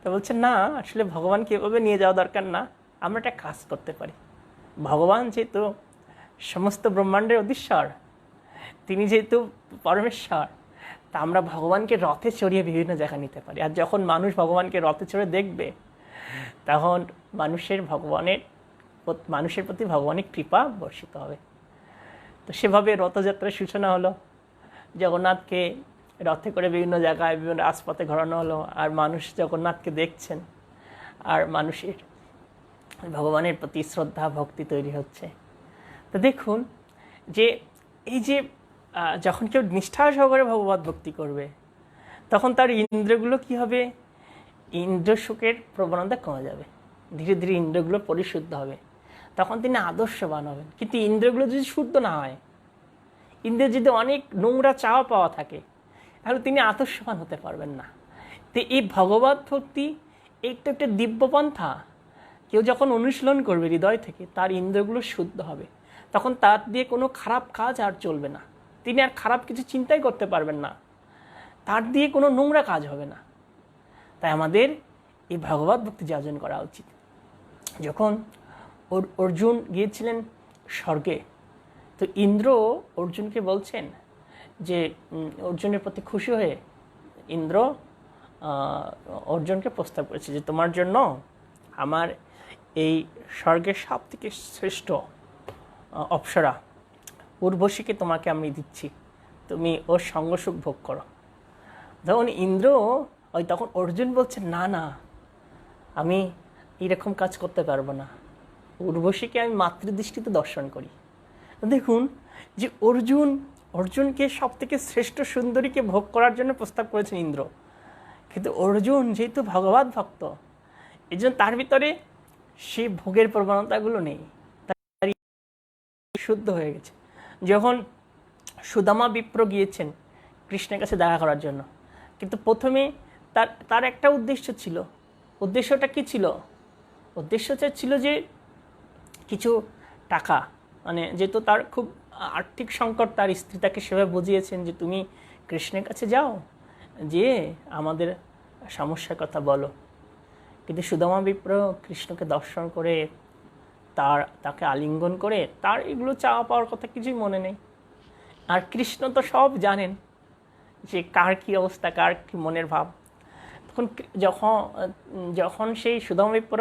তো বলছে না, আসলে ভগবানকে এভাবে নিয়ে যাওয়া দরকার না, আমরা একটা কাজ করতে পারি। ভগবান যেহেতু সমস্ত ব্রহ্মাণ্ডের অধীশ্বর, তিনি যেহেতু পরমেশ্বর, তা আমরা ভগবানকে রথে চড়িয়ে বিভিন্ন জায়গায় নিতে পারি। আর যখন মানুষ ভগবানকে রথে চড়ে দেখবে, তখন মানুষের প্রতি ভগবানের কৃপা বর্ষিত হবে। তো সেভাবে রথযাত্রার সূচনা হলো। জগন্নাথকে রথে করে বিভিন্ন জায়গায় বিভিন্ন রাজপথে ঘোরানো হলো, আর মানুষ জগন্নাথকে দেখছেন, আর মানুষের ভগবানের প্রতি শ্রদ্ধা ভক্তি তৈরি হচ্ছে। তো দেখুন যে এই যে যখন কেউ নিষ্ঠা সহকারে ভগবত ভক্তি করবে, তখন তার ইন্দ্রগুলো কি হবে, ইন্দ্র সুখের প্রবণতা কমে যাবে, ধীরে ধীরে ইন্দ্রগুলো পরিশুদ্ধ হবে, তখন তিনি আদর্শবান হবেন। কিন্তু ইন্দ্রগুলো যদি শুদ্ধ না হয়, ইন্দ্রের যদি অনেক নোংরা চাওয়া পাওয়া থাকে, তাহলে তিনি আদর্শবান হতে পারবেন না। তো এই ভগবত ভক্তি এই তো একটা দিব্য পন্থা। কেউ যখন অনুশীলন করবে হৃদয় থেকে, তার ইন্দ্রগুলো শুদ্ধ হবে, তখন তার দিয়ে কোনো খারাপ কাজ আর চলবে না, তিনি আর খারাপ কিছু চিন্তাই করতে পারবেন না, তার দিয়ে কোনো নোংরা কাজ হবে না। তাই আমাদের এই ভগবত ভক্তি যাজন করা উচিত। যখন অর্জুন গিয়েছিলেন স্বর্গে, তো ইন্দ্র অর্জুনকে বলছেন যে অর্জুনের প্রতি খুশি হয়ে ইন্দ্র অর্জুনকে প্রস্তাব করেছে যে তোমার জন্য আমার এই স্বর্গের সব থেকে শ্রেষ্ঠ অপ্সরা উর্বশীকে তোমাকে আমি দিচ্ছি, তুমি ওর সঙ্গসুখ ভোগ করো। তখন ইন্দ্র তখন অর্জুন বলছে না না, আমি এরকম কাজ করতে পারবো না, উর্বশীকে আমি মাতৃদৃষ্টিতে দর্শন করি। দেখুন যে অর্জুনকে সব থেকে শ্রেষ্ঠ সুন্দরীকে ভোগ করার জন্য প্রস্তাব করেছেন ইন্দ্র, কিন্তু অর্জুন যেহেতু ভগবত ভক্ত, এই জন্য তার ভিতরে সেই ভোগের প্রবণতাগুলো নেই, তার শুদ্ধ হয়ে গেছে। যখন সুদামা বিপ্র গিয়েছেন কৃষ্ণের কাছে দেখা করার জন্য, কিন্তু প্রথমে তার একটা উদ্দেশ্য ছিল। উদ্দেশ্যটা কি ছিল? উদ্দেশ্যটা ছিল যে কিছু টাকা, মানে যেহেতু তার খুব আর্থিক সংকট, তার স্ত্রী তাকে সেভাবে বুঝিয়েছেন যে তুমি কৃষ্ণের কাছে যাও, যে আমাদের সমস্যার কথা বলো। কিন্তু সুদামা বিপ্র কৃষ্ণকে দর্শন করে তাকে আলিঙ্গন করে তার এগুলো চাওয়া পাওয়ার কথা কিছুই মনে নেই। আর কৃষ্ণ তো সব জানেন যে কার কী অবস্থা, কার কী মনের ভাব। তখন যখন সেই সুদামা বিপ্র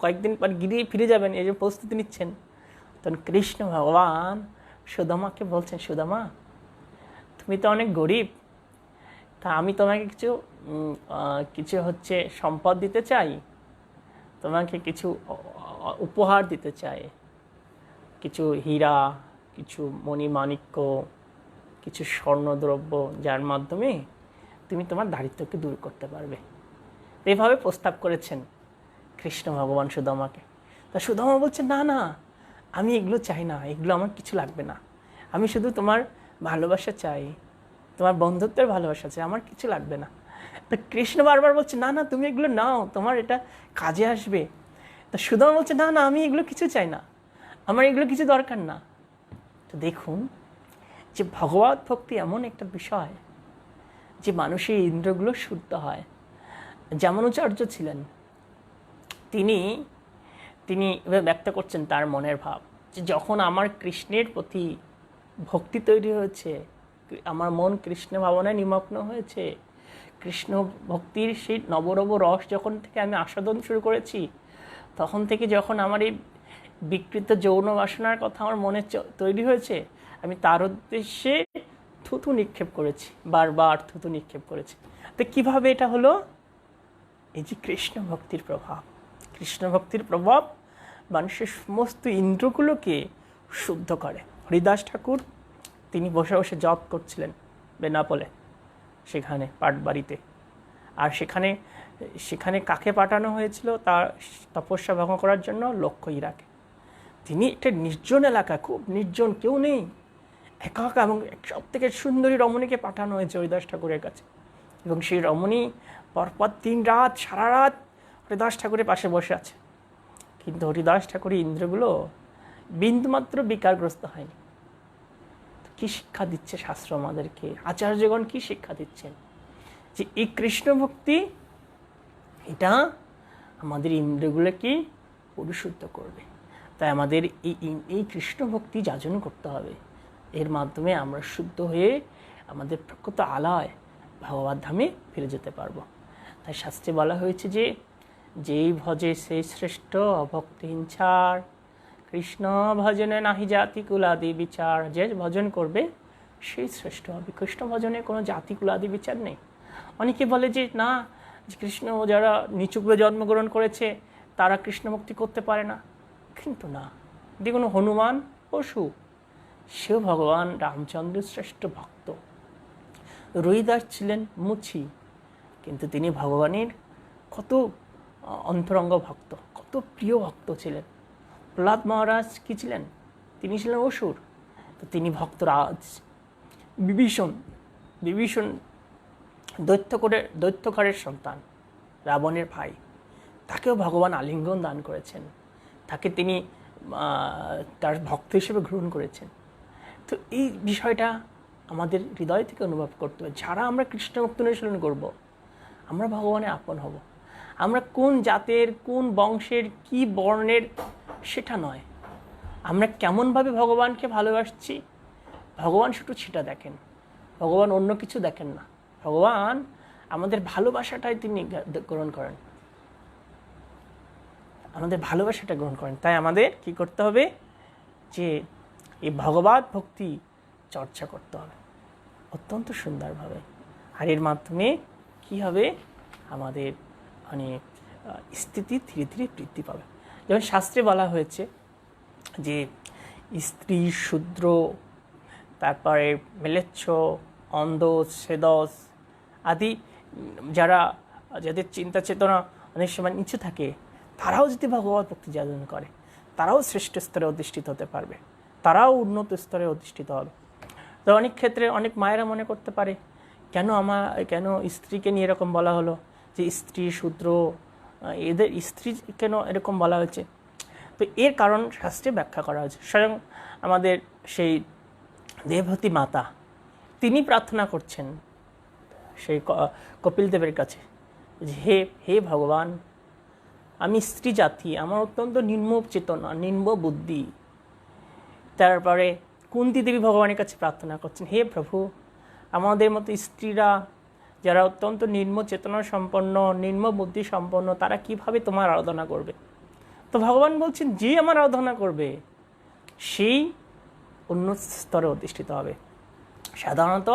কয়েকদিন পর গিয়ে ফিরে যাবেন, এই যে প্রস্তুতি নিচ্ছেন, তখন কৃষ্ণ ভগবান সুদামাকে বলছেন, সুদামা তুমি তো অনেক গরিব, তা আমি তোমাকে কিছু সম্পদ দিতে চাই, তোমাকে কিছু উপহার দিতে চাই, কিছু হীরা, কিছু মণিমাণিক্য, কিছু স্বর্ণদ্রব্য, যার মাধ্যমে তুমি তোমার দারিদ্র্যকে দূর করতে পারবে। এইভাবে প্রস্তাব করেছেন কৃষ্ণ ভগবান সুদামাকে। তা সুদামা বলছে না না, আমি এগুলো চাই না, এগুলো আমার কিছু লাগবে না, আমি শুধু তোমার ভালোবাসা চাই, তোমার বন্ধুত্বের ভালোবাসা চাই, আমার কিছু লাগবে না। তো কৃষ্ণ বারবার বলছে না না, তুমি এগুলো নাও, তোমার এটা কাজে আসবে। তা সুদামা বলছে না না, আমি এগুলো কিছু চাই না, আমার এগুলো কিছু দরকার না। তো দেখুন যে ভগবত ভক্তি এমন একটা বিষয় যে মানুষের ইন্দ্রগুলো শুদ্ধ হয়। যামনাচার্য ছিলেন, তিনি ব্যক্ত করছেন তার মনের ভাব যে যখন আমার কৃষ্ণের প্রতি ভক্তি তৈরি হয়েছে, আমার মন কৃষ্ণ ভাবনায় নিমগ্ন হয়েছে, কৃষ্ণ ভক্তির সেই নবরব রস যখন থেকে আমি আস্বাদন শুরু করেছি, তখন থেকে যখন আমার এই বিকৃত যৌন বাসনার কথা আমার মনে তৈরি হয়েছে, আমি তার উদ্দেশ্যে থুতু নিক্ষেপ করেছি, বারবার থুতু নিক্ষেপ করেছি। তো কীভাবে এটা হলো? এই যে কৃষ্ণ ভক্তির প্রভাব, কৃষ্ণ ভক্তির প্রভাব মানুষের সমস্ত ইন্দ্রগুলোকে শুদ্ধ করে। হরিদাস ঠাকুর তিনি বসে বসে জপ করছিলেন বেনাপোলে, সেখানে পাটবাড়িতে। আর সেখানে কাকে পাঠানো হয়েছিল তার তপস্যা ভঙ্গ করার জন্য? লক্ষ্য হীরাকে। তিনি একটা নির্জন এলাকা, খুব নির্জন, কেউ নেই, একা একা এবং সব থেকে সুন্দরী রমণীকে পাঠানো হয়েছে হরিদাস ঠাকুরের কাছে, এবং সেই রমণী পরপর 3 রাত সারা রাত হরিদাস ঠাকুরের পাশে বসে আছে। কিন্তু হরিদাস ঠাকুরের ইন্দ্রগুলো বিন্দুমাত্র বিকারগ্রস্ত হয়নি। কি শিক্ষা দিচ্ছে শাস্ত্র আমাদেরকে, আচার্যগণ কি শিক্ষা দিচ্ছেন, যে এই কৃষ্ণ ভক্তি এটা আমাদের ইন্দ্রগুলোকে পরিশুদ্ধ করবে। তাই আমাদের এই কৃষ্ণ ভক্তি যাজন করতে হবে। এর মাধ্যমে আমরা শুদ্ধ হয়ে আমাদের প্রকৃত আলয় ভগবত ধামে ফিরে যেতে পারবো। তাই শাস্ত্রে বলা হয়েছে যে যেই ভজে সেই শ্রেষ্ঠ, অভক্তিহীন ছাড়, কৃষ্ণ ভজনে নাহি জাতি কুলাদি বিচার। যে ভজন করবে সেই শ্রেষ্ঠ হবে। কৃষ্ণ ভজনে কোনো জাতি কুলাদি বিচার নেই। অনেকে বলে যে না, যে কৃষ্ণ যারা নিচুকুলে জন্মগ্রহণ করেছে তারা কৃষ্ণ ভক্তি করতে পারে না। কিন্তু না, দেখুন হনুমান পশু, সেও ভগবান রামচন্দ্রের শ্রেষ্ঠ ভক্ত। রবিদাস ছিলেন মুচি, কিন্তু তিনি ভগবানের কত অন্তরঙ্গ ভক্ত, কত প্রিয় ভক্ত ছিলেন। প্রহ্লাদ মহারাজ কি ছিলেন? তিনি ছিলেন অসুর, তো তিনি ভক্তরাজ। বিভীষণ দৈত্যকারের সন্তান, রাবণের ভাই, তাকেও ভগবান আলিঙ্গন দান করেছেন, তাকে তিনি তার ভক্ত হিসেবে গ্রহণ করেছেন। তো এই বিষয়টা আমাদের হৃদয় থেকে অনুভব করতে হবে। যারা আমরা কৃষ্ণ ভক্তি অনুশীলন করব, আমরা ভগবানের আপন হব। আমরা কোন জাতের, কোন বংশের, কি বর্ণের সেটা নয়, আমরা কেমনভাবে ভগবানকে ভালোবাসছি, ভগবান শুধু সেটা দেখেন। ভগবান অন্য কিছু দেখেন না। ভগবান আমাদের ভালোবাসাটাই তিনি গ্রহণ করেন, আমাদের ভালোবাসাটা গ্রহণ করেন। তাই আমাদের কি করতে হবে, যে এই ভগবত ভক্তি চর্চা করতে হবে অত্যন্ত সুন্দরভাবে। আর এর মাধ্যমে কি হবে, আমাদের মানে স্থিতি ধীরে ধীরে বৃদ্ধি পাবে। যেমন শাস্ত্রে বলা হয়েছে যে স্ত্রী, শূদ্র, তারপরে মেলেচ্ছ, অন্ধ, সেদস আদি যাদের চিন্তা চেতনা অনেক সময় নিচে থাকে, তারাও যদি ভগবত ভক্তি যাজন করে, তারাও শ্রেষ্ঠ স্তরে অধিষ্ঠিত হতে পারবে, তারাও উন্নত স্তরে অধিষ্ঠিত হবে। তো অনেক ক্ষেত্রে অনেক মায়েরা মনে করতে পারে, কেন স্ত্রীকে নিয়ে এরকম বলা হলো, যে স্ত্রী, শূদ্র, এদের স্ত্রী কেন এরকম বলা হয়েছে? তো এর কারণ শাস্ত্রে ব্যাখ্যা করা হয়েছে। স্বয়ং আমাদের সেই দেবহতী মাতা, তিনি প্রার্থনা করছেন সেই কপিল দেবের কাছে, যে হে ভগবান, আমি স্ত্রী জাতি, আমার অত্যন্ত নিম্ন চেতনা, নিম্ন বুদ্ধি। তারপরে কুন্তী দেবী ভগবানের কাছে প্রার্থনা করছেন, হে প্রভু, আমাদের মতো স্ত্রীরা যারা অত্যন্ত নিম্ন চেতনা সম্পন্ন, নিম্ন বুদ্ধি সম্পন্ন, তারা কিভাবে তোমার আরাধনা করবে? তো ভগবান বলছেন, যে আমার আরাধনা করবে সেই উন্নত স্তরে অধিষ্ঠিত হবে। সাধারণত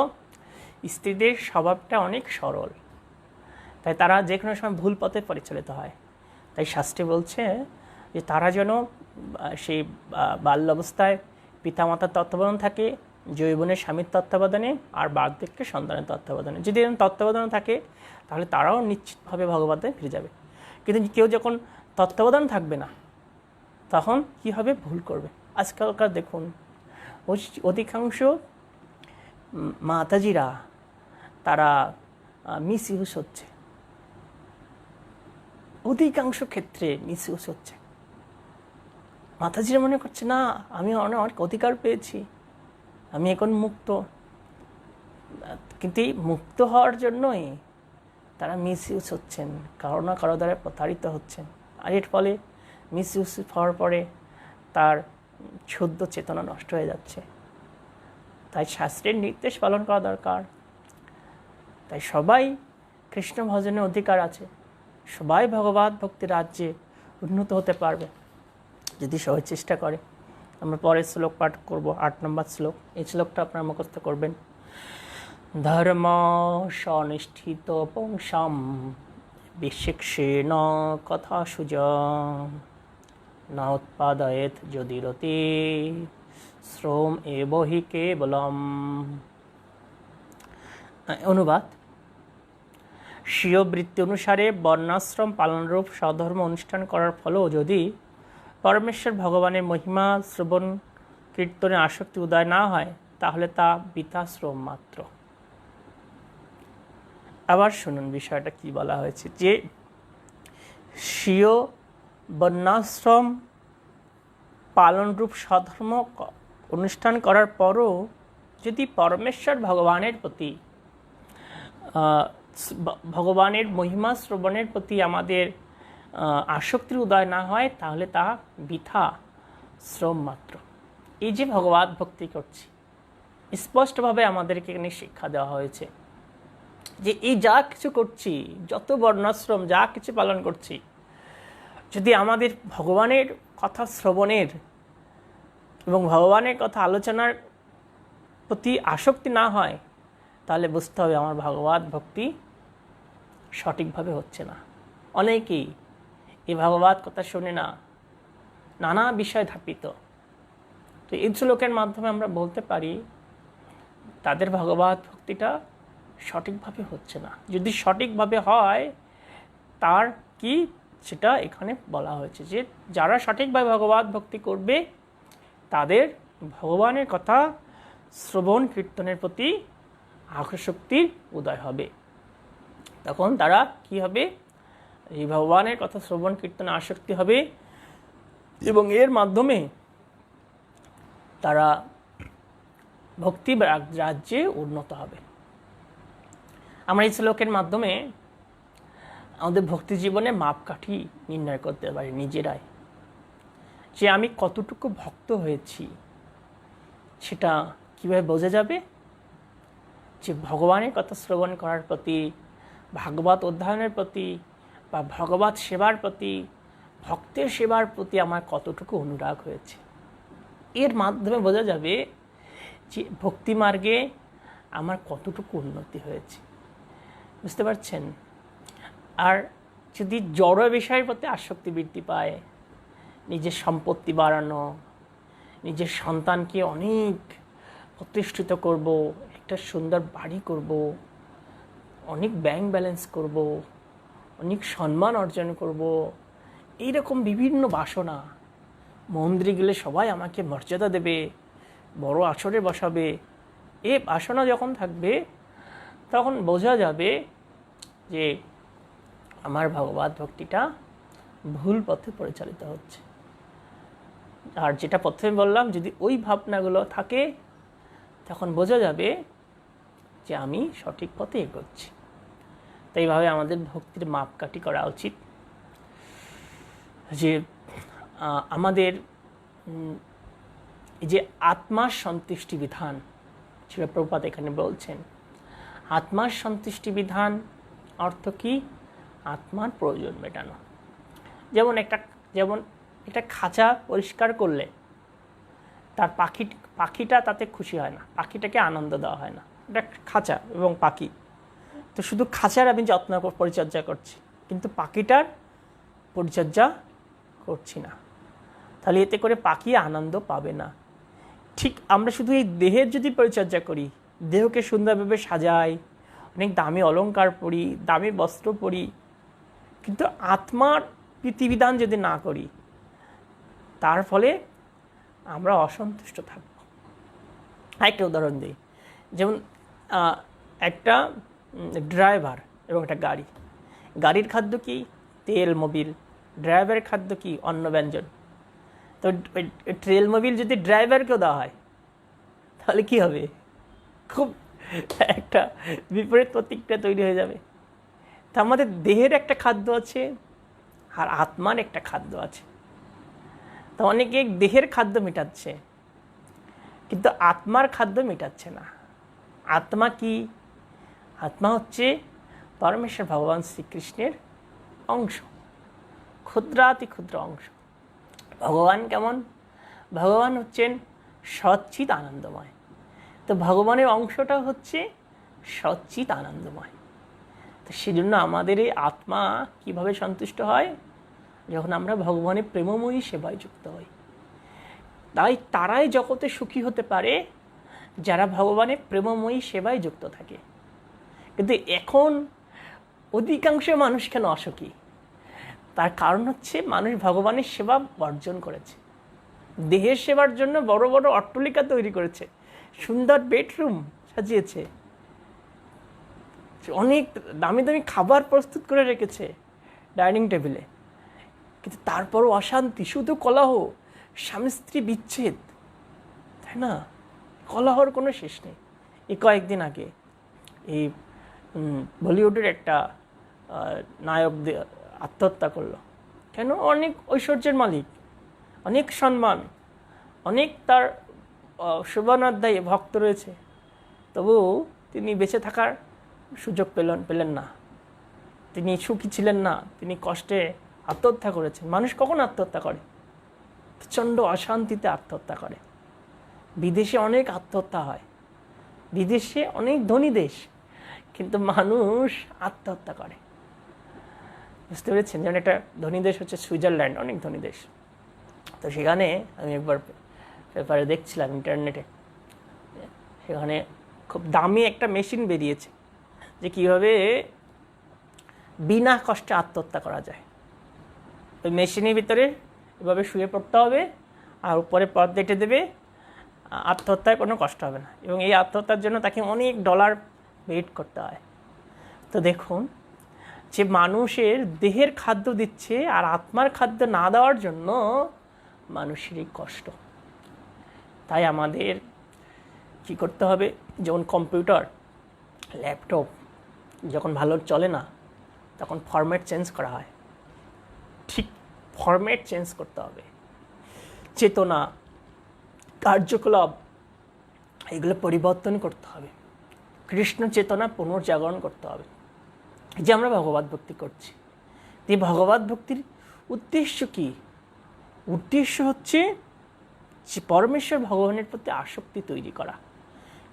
স্ত্রীদের স্বভাবটা অনেক সরল, তাই তারা যে কোনো সময় ভুল পথে পরিচালিত হয়। তাই শাস্ত্রে বলছে যে তারা যেন সেই বাল্য অবস্থায় পিতামাতার তত্ত্বাবধান থাকে, যৌবনের স্বামীর তত্ত্বাবধানে, আর বার্ধক্যের সন্তানের তত্ত্বাবধানে। যদি এরকম তত্ত্বাবধান থাকে, তাহলে তারাও নিশ্চিতভাবে ভগবতে ফিরে যাবে। কিন্তু কেউ যখন তত্ত্বাবধান থাকবে না, তখন কি হবে, ভুল করবে। আজকালকার দেখুন অধিকাংশ মাতাজিরা তারা মিস ইউজ হচ্ছে, অধিকাংশ ক্ষেত্রে মিস ইউজ হচ্ছে। মাতাজিরা মনে করছে, না আমি অনেক অধিকার পেয়েছি, আমি এখন মুক্ত। কিন্তু এই মুক্ত হওয়ার জন্যই তারা মিস ইউজ হচ্ছেন, কারো না কারো দ্বারা প্রতারিত হচ্ছেন। আর এর ফলে মিস ইউজ হওয়ার পরে তার শুদ্ধ চেতনা নষ্ট হয়ে যাচ্ছে। তাই শাস্ত্রের নির্দেশ পালন করা দরকার। তাই সবাই কৃষ্ণ ভজনের অধিকার আছে, সবাই ভগবত ভক্তি রাজ্যে উন্নত হতে পারবে যদি সবাই চেষ্টা করে। আমরা পরের শ্লোক পাঠ করব, 8 নম্বর শ্লোক। এই শ্লোকটা আপনারা মুখস্থ করবেন। ধর্ম সনিষ্ঠিত পংসাম বিশিক্ষেণ কথা সুজ না উৎপাদয়েত যদি রতি শ্রম এব হি কেবলম। অনুবাদ: স্বীয় বৃত্তি অনুসারে বর্ণাশ্রম পালনরূপ স্বধর্ম অনুষ্ঠান করার ফলেও যদি পরমেশ্বর ভগবানের মহিমা শ্রবণ কীর্তনে আসক্তি উদয় না হয়, তাহলে তা বৃথাশ্রম মাত্র। আবার শুনুন বিষয়টা কি বলা হয়েছে, যে স্বীয় বর্ণাশ্রম পালনরূপ স্বধর্ম অনুষ্ঠান করার পরও যদি পরমেশ্বর ভগবানের প্রতি, ভগবানের মহিমা শ্রবণের প্রতি আমাদের আসক্তির উদয় না হয়, তাহলে তা বৃথা শ্রম মাত্র। এই যে ভগবত ভক্তি করছি, স্পষ্টভাবে আমাদেরকে এখানে শিক্ষা দেওয়া হয়েছে যে এই যা কিছু করছি, যত বর্ণাশ্রম যা কিছু পালন করছি, যদি আমাদের ভগবানের কথা শ্রবণের এবং ভগবানের কথা আলোচনার প্রতি আসক্তি না হয়, তাহলে বুঝতে হবে আমার ভগবত ভক্তি সঠিকভাবে হচ্ছে না। অনেকেই এই ভগবত কথা শুনে না, নানা বিষয় ধাপিত। তো এই শ্লোকের মাধ্যমে আমরা বলতে পারি তাদের ভগবত ভক্তিটা সঠিকভাবে হচ্ছে না। যদি সঠিকভাবে হয়, তার কি সেটা এখানে বলা হয়েছে, যে যারা সঠিকভাবে ভগবত ভক্তি করবে তাদের ভগবানের কথা শ্রবণ কীর্তনের প্রতি আসক্তির উদয় হবে। তখন তারা কি হবে, এই ভগবানের কথা শ্রবণ কীর্তনে আসক্তি হবে এবং এর মাধ্যমে তারা ভক্তি রাজ্যে উন্নত হবে। আমরা এই শ্লোকের মাধ্যমে আমাদের ভক্তি জীবনে মাপকাঠি নির্ণয় করতে পারি নিজেরাই, যে আমি কতটুকু ভক্ত হয়েছি। সেটা কীভাবে বোঝা যাবে, যে ভগবানের কথা শ্রবণ করার প্রতি, ভাগবত অধ্যয়নের প্রতি বা ভগবত সেবার প্রতি, ভক্তের সেবার প্রতি আমার কতটুকু অনুরাগ হয়েছে। এর মাধ্যমে বোঝা যাবে যে ভক্তি মার্গে আমার কতটুকু উন্নতি হয়েছে। বুঝতে পারছেন? আর যদি জড় বিষয়ের প্রতি আসক্তি বৃদ্ধি পায়, নিজের সম্পত্তি বাড়ানো, নিজের সন্তানকে অনেক প্রতিষ্ঠিত করব, একটা সুন্দর বাড়ি করব, অনেক ব্যাংক ব্যালেন্স করব, অনেক সম্মান অর্জন করব, এইরকম বিভিন্ন বাসনা, মন্দিরে গেলে সবাই আমাকে মর্যাদা দেবে, বড় আসরে বসাবে, এই বাসনা যখন থাকবে তখন বোঝা যাবে যে আমার ভগবত ভক্তিটা ভুল পথে পরিচালিত হচ্ছে। আর যেটা প্রথমে বললাম, যদি ওই ভাবনাগুলো থাকে তখন বোঝা যাবে যে আমি সঠিক পথে এগোচ্ছি। তো এইভাবে আমাদের ভক্তির মাপকাঠি করা উচিত, যে আমাদের এই যে আত্মার সন্তুষ্টি বিধান, সেটা প্রভুপাদ এখানে বলছেন। আত্মার সন্তুষ্টি বিধান অর্থ কি? আত্মার প্রয়োজন মেটানো। যেমন একটা খাঁচা পরিষ্কার করলে তার পাখিটা তাতে খুশি হয় না, পাখিটাকে আনন্দ দেওয়া হয় না। এটা খাঁচা এবং পাখি, তো শুধু খাঁচার আমি যত্ন পরিচর্যা করছি, কিন্তু পাখিটার পরিচর্যা করছি না, তাহলে এতে করে পাখি আনন্দ পাবে না। ঠিক আমরা শুধু এই দেহের যদি পরিচর্যা করি, দেহকে সুন্দরভাবে সাজাই, অনেক দামি অলংকার পরি, দামি বস্ত্র পরি, কিন্তু আত্মার প্রীতিবিধান যদি না করি, তার ফলে আমরা অসন্তুষ্ট থাকব। একটা উদাহরণ দিই, যেমন একটা ড্রাইভার এবং একটা গাড়ির খাদ্য কি? তেল, মোবিল। ড্রাইভারের খাদ্য কি? অন্ন ব্যঞ্জন। তো তেল মোবিল যদি ড্রাইভারকেও দেওয়া হয়, তাহলে কি হবে? খুব একটা বিপরীত প্রতিক্রিয়া তৈরি হয়ে যাবে। তা আমাদের দেহের একটা খাদ্য আছে আর আত্মার একটা খাদ্য আছে। তো অনেকে দেহের খাদ্য মেটাচ্ছে, কিন্তু আত্মার খাদ্য মেটাচ্ছে না। আত্মা কি? আত্মা হচ্ছে পরমেশ্বর ভগবান শ্রীকৃষ্ণের অংশ, ক্ষুদ্রাতি ক্ষুদ্র অংশ। ভগবান কেমন? ভগবান হচ্ছেন সচ্চিৎ আনন্দময়। তো ভগবানের অংশটা হচ্ছে সচ্চিৎ আনন্দময়। তো সেজন্য আমাদের এই আত্মা কিভাবে সন্তুষ্ট হয়? যখন আমরা ভগবানের প্রেমময়ী সেবায় যুক্ত হই। তাই তারাই জগতে সুখী হতে পারে যারা ভগবানের প্রেমময়ী সেবায় যুক্ত থাকে। কিন্তু এখন অধিকাংশ মানুষ কেন অসুখী? তার কারণ হচ্ছে মানুষ ভগবানের সেবা বর্জন করেছে, দেহের সেবার জন্য বড় বড় অট্টালিকা তৈরি করেছে, সুন্দর বেডরুম সাজিয়েছে, অনেক দামি দামি খাবার প্রস্তুত করে রেখেছে ডাইনিং টেবিলে, কিন্তু তারপরও অশান্তি, শুধু কলহ, স্বামী স্ত্রী বিচ্ছেদ, তাই না? কলহর কোনো শেষ নেই। এই কয়েকদিন আগে এই বলিউডের একটা নায়ক আত্মহত্যা করলো। কেন? অনেক ঐশ্বর্যের মালিক, অনেক সম্মান, অনেক তার শোভনাধ্যায়ী ভক্ত রয়েছে, তবুও তিনি বেঁচে থাকার সুযোগ পেলেন না, তিনি সুখী ছিলেন না, তিনি কষ্টে আত্মহত্যা করেছেন। মানুষ কখন আত্মহত্যা করে? প্রচণ্ড অশান্তিতে আত্মহত্যা করে। বিদেশে অনেক আত্মহত্যা হয়, বিদেশে অনেক ধনী দেশ, কিন্তু মানুষ আত্মহত্যা করে। বুঝতে পেরেছেন? যেমন একটা ধনী দেশ হচ্ছে সুইজারল্যান্ড, অনেক ধনী দেশ। তো সেখানে আমি একবার পেপারে দেখছিলাম, ইন্টারনেটে, সেখানে খুব দামি একটা মেশিন বেরিয়েছে যে কীভাবে বিনা কষ্টে আত্মহত্যা করা যায়। ওই মেশিনের ভিতরে এভাবে শুয়ে পড়তে হবে, আর উপরে পথ দেখে দেবে, আত্মহত্যায় কোনো কষ্ট হবে না, এবং এই আত্মহত্যার জন্য তাকে অনেক ডলার পেড করতে হয়। তো দেখুন, যে মানুষের দেহের খাদ্য দিচ্ছে আর আত্মার খাদ্য না দেওয়ার জন্য মানুষের এই কষ্ট। তাই আমাদের কি করতে হবে? যেমন কম্পিউটার, ল্যাপটপ যখন ভালো চলে না, তখন ফরম্যাট চেঞ্জ করা হয়। ঠিক ফরম্যাট চেঞ্জ করতে হবে। চেতনা, কার্যকলাপ, এগুলো পরিবর্তন করতে হবে। কৃষ্ণ চেতনা পুনর্জাগরণ করতে হবে। যে আমরা ভগবত ভক্তি করছি, এই ভগবত ভক্তির উদ্দেশ্য কি? উদ্দেশ্য হচ্ছে যে পরমেশ্বর ভগবানের প্রতি আসক্তি তৈরি করা।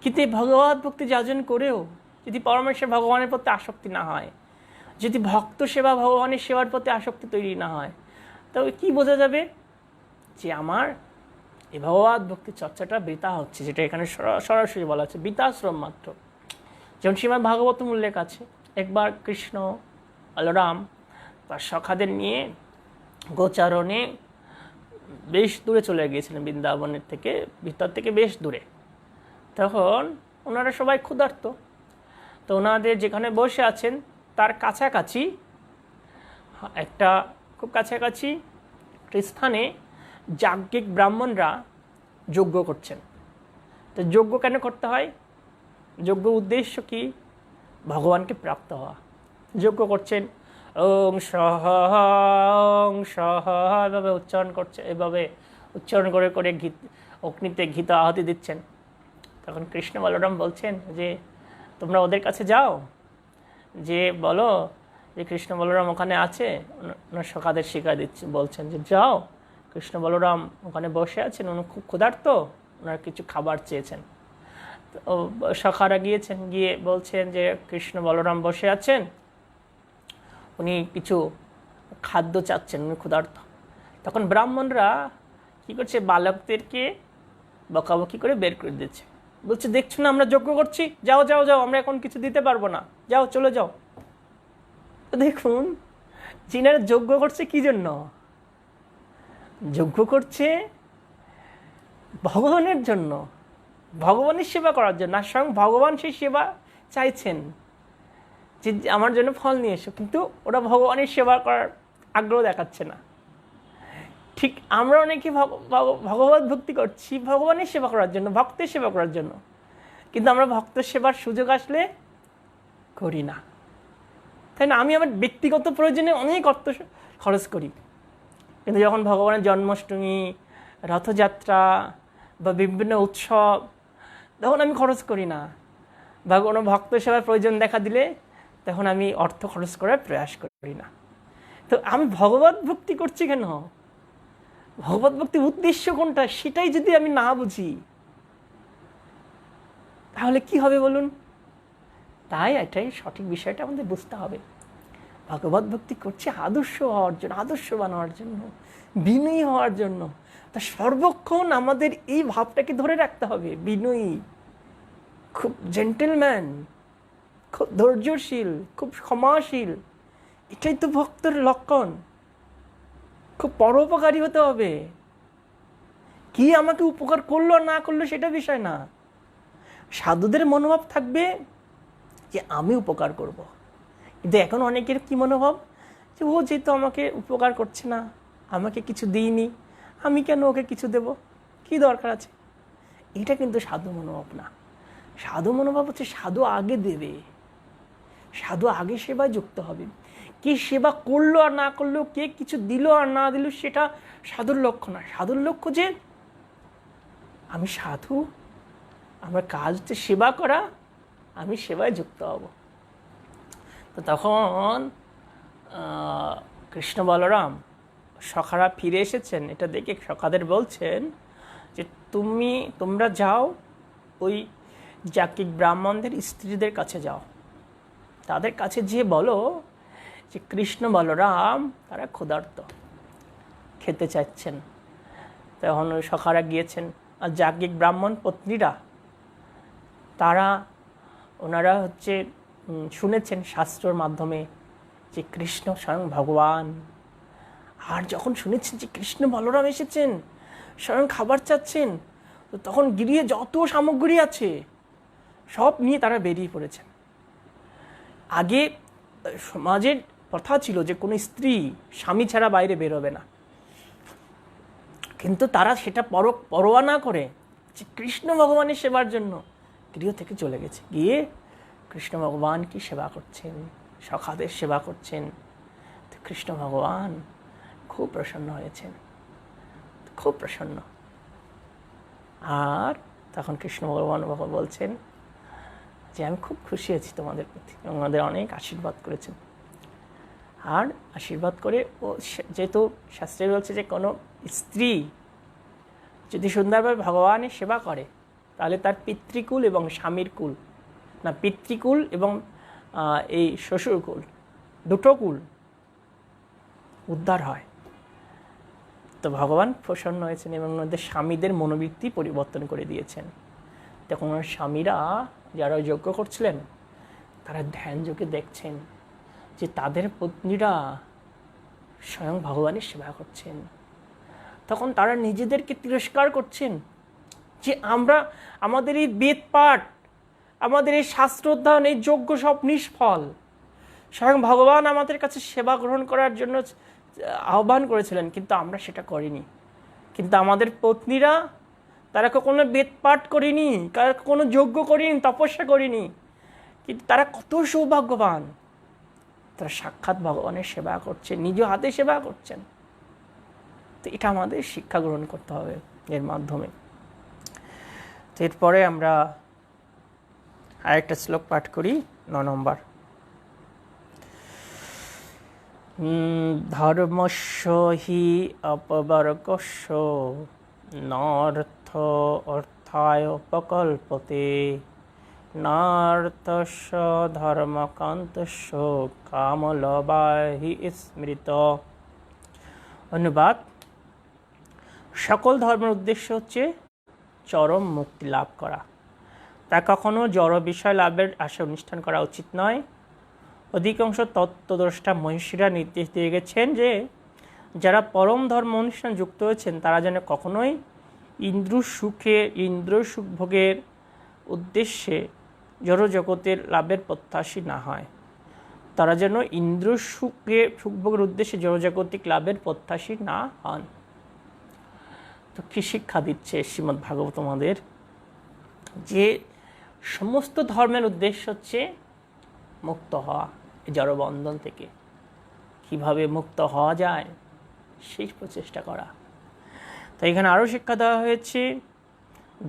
কিন্তু এই ভগবত ভক্তি যাজন করেও যদি পরমেশ্বর ভগবানের প্রতি আসক্তি না হয়, যদি ভক্ত সেবা, ভগবানের সেবার প্রতি আসক্তি তৈরি না হয়, তবে কি বোঝা যাবে? যে আমার এই ভগবত ভক্তি চর্চাটা বৃথা হচ্ছে, যেটা এখানে সরাসরি বলা হচ্ছে, বৃতাশ্রম মাত্র। যেমন শ্রীমদ্ ভাগবতম উল্লেখ আছে, একবার কৃষ্ণ বলরাম তার সখাদের নিয়ে গোচারণে বেশ দূরে চলে গিয়েছিলেন, বৃন্দাবনের থেকে, ভিতর থেকে বেশ দূরে। তখন ওনারা সবাই ক্ষুধার্ত। তো ওনাদের যেখানে বসে আছেন তার কাছাকাছি একটা, খুব কাছাকাছি স্থানে যাজ্ঞিক ব্রাহ্মণরা যজ্ঞ করছেন। তো যজ্ঞ কেন করতে হয়? যজ্ঞ উদ্দেশ্য কি? ভগবানকে প্রাপ্ত হওয়া। যজ্ঞ করছেন, ওং সহ ওং সহ, এভাবে উচ্চারণ করছে, এভাবে উচ্চারণ করে করে অগ্নিতে ঘিত আহুতি দিচ্ছেন। তখন কৃষ্ণ বলরাম বলছেন যে তোমরা ওদের কাছে যাও, যে বলো যে কৃষ্ণ বলরাম ওখানে আছে। ওনার সখাদের শিক্ষা দিচ্ছে, বলছেন যে যাও, কৃষ্ণ বলরাম ওখানে বসে আছেন, উনি খুব ক্ষুধার্ত, ওনার কিছু খাবার চেয়েছেন। তো সখারা গিয়েছেন, গিয়ে বলছেন যে কৃষ্ণ বলরাম বসে আছেন, উনি কিছু খাদ্য চাচ্ছেন, উনি ক্ষুধার্ত। তখন ব্রাহ্মণরা কী করছে? বালকদেরকে বকাবকি করে বের করে দিচ্ছে, বলছে দেখছো না আমরা যজ্ঞ করছি, যাও যাও যাও, আমরা এখন কিছু দিতে পারবো না, যাও চলে যাও। তো দেখুন, চীনারা যজ্ঞ করছে কি জন্য? যজ্ঞ করছে ভগবানের জন্য, ভগবানের সেবা করার জন্য। আর স্বয়ং ভগবান সেই সেবা চাইছেন যে আমার জন্য ফল নিয়ে এসো, কিন্তু ওরা ভগবানের সেবা করার আগ্রহ দেখাচ্ছে না। ঠিক আমরা অনেকে ভগবত ভক্তি করছি ভগবানের সেবা করার জন্য, ভক্তের সেবা করার জন্য, কিন্তু আমরা ভক্তের সেবার সুযোগ আসলে করি না, তাই না? আমি আমার ব্যক্তিগত প্রয়োজনে অনেক অর্থ খরচ করি, কিন্তু যখন ভগবানের জন্মাষ্টমী, রথযাত্রা বা বিভিন্ন উৎসব, তখন আমি খরচ করি না। বা কোনো ভক্ত সেবার প্রয়োজন দেখা দিলে তখন আমি অর্থ খরচ করার প্রয়াস করি না। তো আমি ভগবত ভক্তি করছি কেন? ভগবত ভক্তির উদ্দেশ্য কোনটা সেটাই যদি আমি না বুঝি, তাহলে কি হবে বলুন? তাই এটাই সঠিক বিষয়টা আমাদের বুঝতে হবে। ভগবত ভক্তি করছি আদর্শ হওয়ার জন্য, আদর্শবান হওয়ার জন্য, বিনয়ী হওয়ার জন্য। তা সর্বক্ষণ আমাদের এই ভাবটাকে ধরে রাখতে হবে, বিনয়ী, খুব জেন্টেলম্যান, খুব ধৈর্যশীল, খুব ক্ষমাশীল। এটাই তো ভক্তের লক্ষণ। খুব পরোপকারী হতে হবে। কি আমাকে উপকার করলো না করলো সেটা বিষয় না, সাধুদের মনোভাব থাকবে যে আমি উপকার করব। কিন্তু এখন অনেকের কি মনোভাব, যে ও যেহেতু আমাকে উপকার করছে না, আমাকে কিছু দিইনি, আমি কেন ওকে কিছু দেব, কি দরকার আছে। এটা কিন্তু সাধু মনোভাব না। সাধু মনোভাব হচ্ছে সাধু আগে দেবে, সাধু আগে সেবায় যুক্ত হবে। কে সেবা করলো আর না করলো, কে কিছু দিল আর না দিল, সেটা সাধুর লক্ষ্য না। সাধুর লক্ষ্য যে আমি সাধু, আমার কাজ হচ্ছে সেবা করা, আমি সেবায় যুক্ত হব। তো তখন কৃষ্ণ বলরাম সখারা ফিরে এসেছেন, এটা দেখে সখাদের বলছেন যে তোমরা যাও, ওই জাকিক ব্রাহ্মণদের স্ত্রীদের কাছে যাও, তাদের কাছে যেয়ে বলো যে কৃষ্ণ বলরাম তারা ক্ষুধার্ত, খেতে চাচ্ছেন। তখন ওই সখারা গিয়েছেন। আর জাগিক ব্রাহ্মণ পত্নীরা ওনারা শুনেছেন শাস্ত্রর মাধ্যমে যে কৃষ্ণ স্বয়ং ভগবান। আর যখন শুনেছেন যে কৃষ্ণ বলরাম এসেছেন, স্বয়ং খাবার চাচ্ছেন, তো তখন গিরিয়ে যত সামগ্রী আছে সব নিয়ে তারা বেরিয়ে পড়েছেন। আগে সমাজের প্রথা ছিল যে কোনো স্ত্রী স্বামী ছাড়া বাইরে বেরোবে না, কিন্তু তারা সেটা পরোয়া না করে যে কৃষ্ণ ভগবানের সেবার জন্য গৃহ থেকে চলে গেছে, গিয়ে কৃষ্ণ ভগবানকে সেবা করছেন, সখাদের সেবা করছেন। তো কৃষ্ণ ভগবান খুব প্রসন্ন হয়েছেন, খুব প্রসন্ন। আর তখন কৃষ্ণ ভগবান বলছেন যে আমি খুব খুশি আছি তোমাদের প্রতি, আমাদের অনেক আশীর্বাদ করেছেন। আর আশীর্বাদ করে যেহেতু শাস্ত্রে বলছে যে কোনো স্ত্রী যদি সুন্দরভাবে ভগবানের সেবা করে, তাহলে তার পিতৃকুল এবং স্বামীর কুল, না পিতৃকুল এবং এই শ্বশুরকুল, দুটো কুল উদ্ধার হয়। তো ভগবান প্রসন্ন হয়েছেন এবং ওদের স্বামীদের মনোবৃত্তি পরিবর্তন করে দিয়েছেন। তখন ওনার স্বামীরা যারা যজ্ঞ করছিলেন, তারা ধ্যান যোগে দেখছেন যে তাদের পত্নীরা স্বয়ং ভগবানের সেবা করছেন। তখন তারা নিজেদেরকে তিরস্কার করছেন যে আমাদের এই বেদ পাঠ, আমাদের এই শাস্ত্র অধ্যয়ন, এই যজ্ঞ সব নিষ্ফল। স্বয়ং ভগবান আমাদের কাছে সেবা গ্রহণ করার জন্য আহ্বান করেছিলেন, কিন্তু আমরা সেটা করিনি। কিন্তু আমাদের পত্নীরা, তারা কখনো বেদ পাঠ করিনি, তারা কোনো যজ্ঞ করিনি, তপস্যা করিনি, কিন্তু তারা কত সৌভাগ্যবান, তারা সাক্ষাৎ ভগবানের সেবা করছেন, নিজ হাতে সেবা করছেন। তো এটা আমাদের শিক্ষা গ্রহণ করতে হবে এর মাধ্যমে। তো এরপরে আমরা আরেকটা শ্লোক পাঠ করি, 9 নম্বর। ধর্মস্য হি অপবর্গস্য নর্থ অর্থায় প্রকল্পতে নার্থস্য ধর্মকান্তস্য কামলবাহি স্মৃত। অনুবাদ: সকল ধর্মের উদ্দেশ্য হচ্ছে চরম মুক্তি লাভ করা, তা কখনো জড় বিষয় লাভের আশা অনুষ্ঠান করা উচিত নয়। অধিকাংশ তত্ত্বদ্রষ্টা মনীষীরা নির্দেশ দিয়ে গেছেন যে যারা পরম ধর্ম অনুষ্ঠান যুক্ত হয়েছেন, তারা যেন কখনোই ইন্দ্র সুখ ভোগের উদ্দেশ্যে জড় জগতের লাভের প্রত্যাশী না হয়। তারা যেন ইন্দ্র সুখভোগের উদ্দেশ্যে জড়জাগতিক লাভের প্রত্যাশী না হন। তো কি শিক্ষা দিচ্ছে শ্রীমদ্ ভাগবত আমাদের? যে সমস্ত ধর্মের উদ্দেশ্য হচ্ছে মুক্ত হওয়া এই জড়বন্ধন থেকে। কিভাবে মুক্ত হওয়া যায় সেই প্রচেষ্টা করা। তো এখানে আরও শিক্ষা দেওয়া হয়েছে,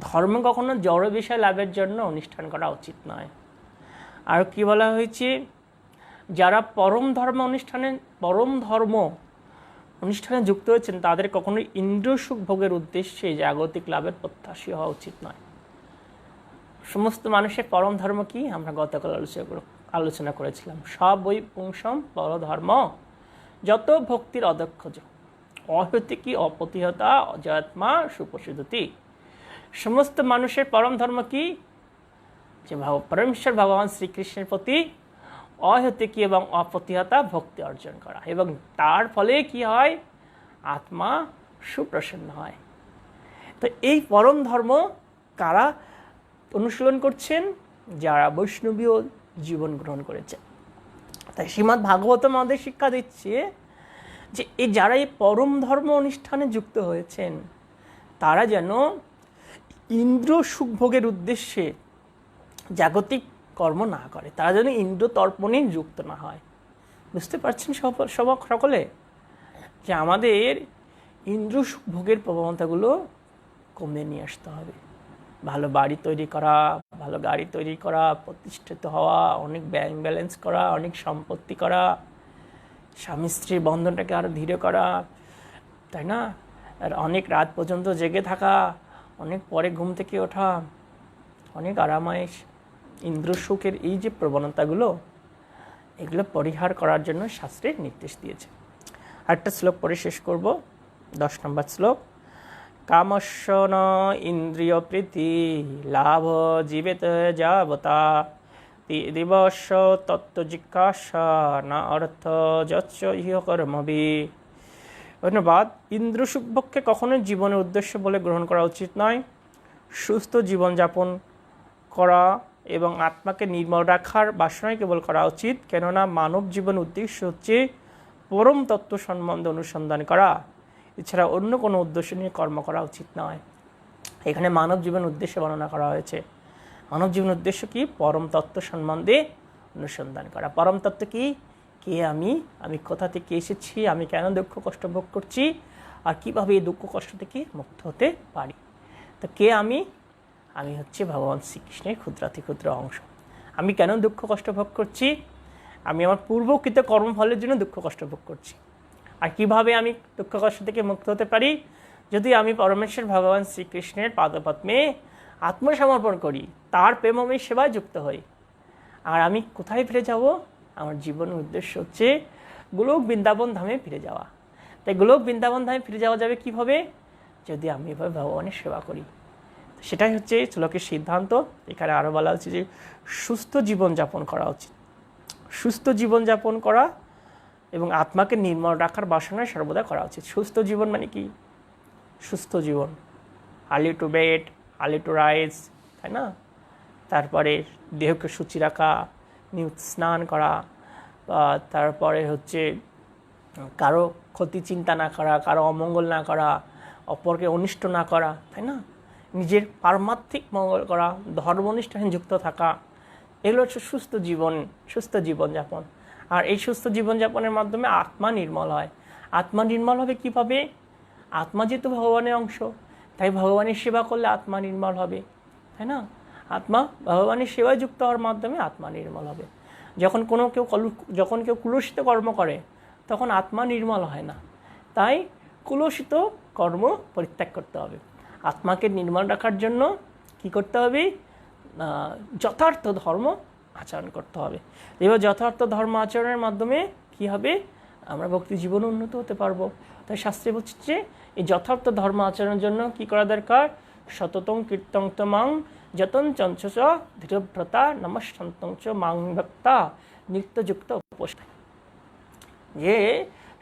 ধর্ম কখনো জড় বিষয় লাভের জন্য অনুষ্ঠান করা উচিত নয়। আর কি বলা হয়েছে, যারা পরম ধর্ম অনুষ্ঠানে যুক্ত হয়েছেন, তাদের কখনোই ইন্দ্রিয় সুখ ভোগের উদ্দেশ্যে জাগতিক লাভের প্রত্যাশী হওয়া উচিত নয়। সমস্ত মানুষের পরম ধর্ম কি আমরা গতকাল আলোচনা করেছিলাম, সব ওই পুংসম পরধর্ম যত ভক্তির অদক্ষজ অহৈতুকী অপ্রতিহতা অজয়াত্মা সুপ্রসিদ্ধতি। সমস্ত মানুষের পরম ধর্ম কি? যে পরমেশ্বর ভগবান শ্রীকৃষ্ণের প্রতি অহৈতুকী এবং অপ্রতিহতা ভক্তি অর্জন করা, এবং তার ফলে কি হয়? আত্মা সুপ্রসন্ন হয়। তো এই পরম ধর্ম কারা অনুশীলন করছেন যারা বৈষ্ণবীয় জীবন গ্রহণ করেছেন। তাই শ্রীমদ্ ভাগবতম আমাদের শিক্ষা দিচ্ছে যে যারা এই পরম ধর্ম অনুষ্ঠানে যুক্ত হয়েছেন তারা যেন ইন্দ্র সুখভোগের উদ্দেশ্যে জাগতিক কর্ম না করে, তারা যেন ইন্দ্র তর্পণে যুক্ত না হয়। বুঝতে পারছেন সকলে যে আমাদের ইন্দ্র সুখভোগের প্রবণতাগুলো কমে নিয়ে আসতে হবে। ভালো বাড়ি তৈরি করা, ভালো গাড়ি তৈরি করা, প্রতিষ্ঠিত হওয়া, অনেক ব্যাংক ব্যালেন্স করা, অনেক সম্পত্তি করা, স্বামী স্ত্রীর বন্ধনটাকে আরও ধীরে করা, তাই না? আর অনেক রাত পর্যন্ত জেগে থাকা, অনেক পরে ঘুম থেকে ওঠা, অনেক আরামায়েশ, ইন্দ্র সুখের এই যে প্রবণতাগুলো, এগুলো পরিহার করার জন্য শাস্ত্রের নির্দেশ দিয়েছে। আরেকটা শ্লোক পরে শেষ করব, 10 নম্বর শ্লোক। কামস্য ন ইন্দ্রিয় প্রীতি লাভ জীবেত যাবতা দিবস তত্ত্ব জিজ্ঞাসা না অর্থ যচ্চ ইহ কর্মবি। ধন্যবাদ। ইন্দ্র সুখভোগকে কখনোই জীবনের উদ্দেশ্য বলে গ্রহণ করা উচিত নয়। সুস্থ জীবনযাপন করা এবং আত্মাকে নির্মল রাখার বাসনাই কেবল করা উচিত, কেননা মানব জীবন উদ্দেশ্য হচ্ছে পরম তত্ত্ব সম্বন্ধে অনুসন্ধান করা, এছাড়া অন্য কোনো উদ্দেশ্য নিয়ে কর্ম করা উচিত নয়। এখানে মানব জীবন উদ্দেশ্য বর্ণনা করা হয়েছে। মানব জীবন উদ্দেশ্য কি? পরম তত্ত্ব সম্বন্ধে অনুসন্ধান করা। পরম তত্ত্ব কি? কে আমি, আমি কোথা থেকে এসেছি, আমি কেন দুঃখ কষ্ট ভোগ করছি, আর কীভাবে এই দুঃখ কষ্ট থেকে মুক্ত হতে পারি। তো কে আমি? আমি হচ্ছে ভগবান শ্রীকৃষ্ণের ক্ষুদ্রাতি ক্ষুদ্র অংশ। আমি কেন দুঃখ কষ্ট ভোগ করছি? আমি আমার পূর্বকৃত কর্মফলের জন্য দুঃখ কষ্ট ভোগ করছি। আর কিভাবে আমি দুঃখ কষ্ট থেকে মুক্ত হতে পারি? যদি আমি পরমেশ্বর ভগবান শ্রীকৃষ্ণের পাদপদ্মে আত্মসমর্পণ করি, তার প্রেমময় সেবায় যুক্ত হই। আর আমি কোথায় ফিরে যাব? আমার জীবনের উদ্দেশ্য হচ্ছে গোলক বৃন্দাবন ধামে ফিরে যাওয়া। তাই গোলক বৃন্দাবন ধামে ফিরে যাওয়া যাবে কিভাবে? যদি আমি এভাবে ভগবানের সেবা করি। সেটাই হচ্ছে শ্লোকের সিদ্ধান্ত। এখানে আরও বলা হচ্ছে যে সুস্থ জীবনযাপন করা উচিত। সুস্থ জীবনযাপন করা এবং আত্মাকে নির্মল রাখার বাসনায় সর্বদা করা উচিত। সুস্থ জীবন মানে কি? সুস্থ জীবন, early to bed, early to rise, তাই না? তারপরে দেহকে সূচি রাখা, নিয়মিত স্নান করা, তারপরে হচ্ছে কারো ক্ষতি চিন্তা না করা, কারো অমঙ্গল না করা, অপরকে অনিষ্ট না করা, তাই না? নিজের পারমার্থিক মঙ্গল করা, ধর্ম অনুষ্ঠানে যুক্ত থাকা, এগুলো হচ্ছে সুস্থ জীবন, সুস্থ জীবনযাপন। আর এই সুস্থ জীবনযাপনের মাধ্যমে আত্মা নির্মল হয়। আত্মা নির্মল হবে কীভাবে? আত্মা যেহেতু ভগবানের অংশ, তাই ভগবানের সেবা করলে আত্মা নির্মল হবে, তাই না? আত্মা ভগবানের সেবায় যুক্ত হওয়ার মাধ্যমে আত্মা নির্মল হবে। যখন কেউ কুলসিত কর্ম করে তখন আত্মা নির্মল হয় না। তাই কুলসিত কর্ম পরিত্যাগ করতে হবে। আত্মাকে নির্মল রাখার জন্য কি করতে হবে? যথার্থ ধর্ম আচরণ করতে হবে। এবার যথার্থ ধর্ম আচরণের মাধ্যমে কি হবে? আমরা ভক্তি জীবনে উন্নত হতে পারবো। তাই শাস্ত্রে বলছে যে এই যথার্থ ধর্ম আচরণের জন্য কি করা দরকার? সততং কীর্তং চ মাং যতন চঞ্চ চ ধীরভ্রতা নমঃসন্তং চ মাং ভক্তা নিত্যযুক্ত উপস্থায়। যে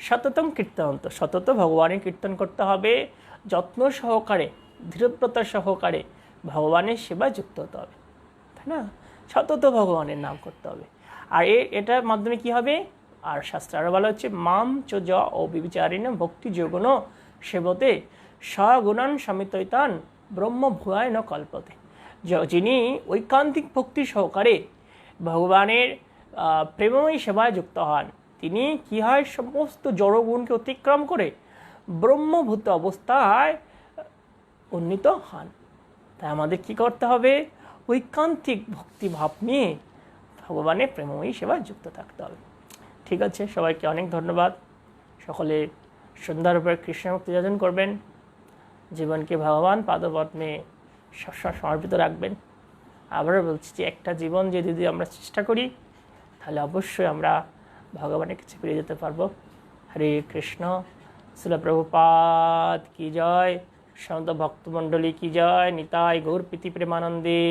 সততং কীর্তন্ত, সতত ভগবানের কীর্তন করতে হবে, যত্ন সহকারে ধীরব্রতা সহকারে ভগবানের সেবায় যুক্ত হতে হবে, তাই না? সতত ভগবানের নাম করতে হবে। আর এটার মাধ্যমে কি হবে? আর শাস্ত্র আরও বলা হচ্ছে মাম চ য অবিচারিণ ভক্তি যোগন সেবতে সগুণান সমিতৈতান ব্রহ্ম ভূয়ায় ন কল্পতে। যিনি ঐকান্তিক ভক্তি সহকারে ভগবানের প্রেমময়ী সেবায় যুক্ত হন, তিনি কি হয়? সমস্ত জড়গুণকে অতিক্রম করে ব্রহ্মভূত অবস্থায় উন্নীত হন। তাই আমাদের কি করতে হবে? ঐকান্তিক ভক্তিভাব নিয়ে ভগবানের প্রেমময়ী সেবায় যুক্ত থাকতে হবে। ঠিক আছে, সবাইকে অনেক ধন্যবাদ। সকলে সুন্দরভাবে কৃষ্ণ ভক্তি যাজন করবেন, জীবনকে ভগবান পাদপদ্মে সবসময় সমর্পিত রাখবেন। আবারও বলছি যে একটা জীবন যদি আমরা চেষ্টা করি তাহলে অবশ্যই আমরা ভগবানের কাছে ফিরে যেতে পারবো। হরে কৃষ্ণ। শ্রীল প্রভুপাদ কি জয়, সমস্ত ভক্তমণ্ডলী কি জয়, নিতাই গৌর প্রীতি প্রেমানন্দে।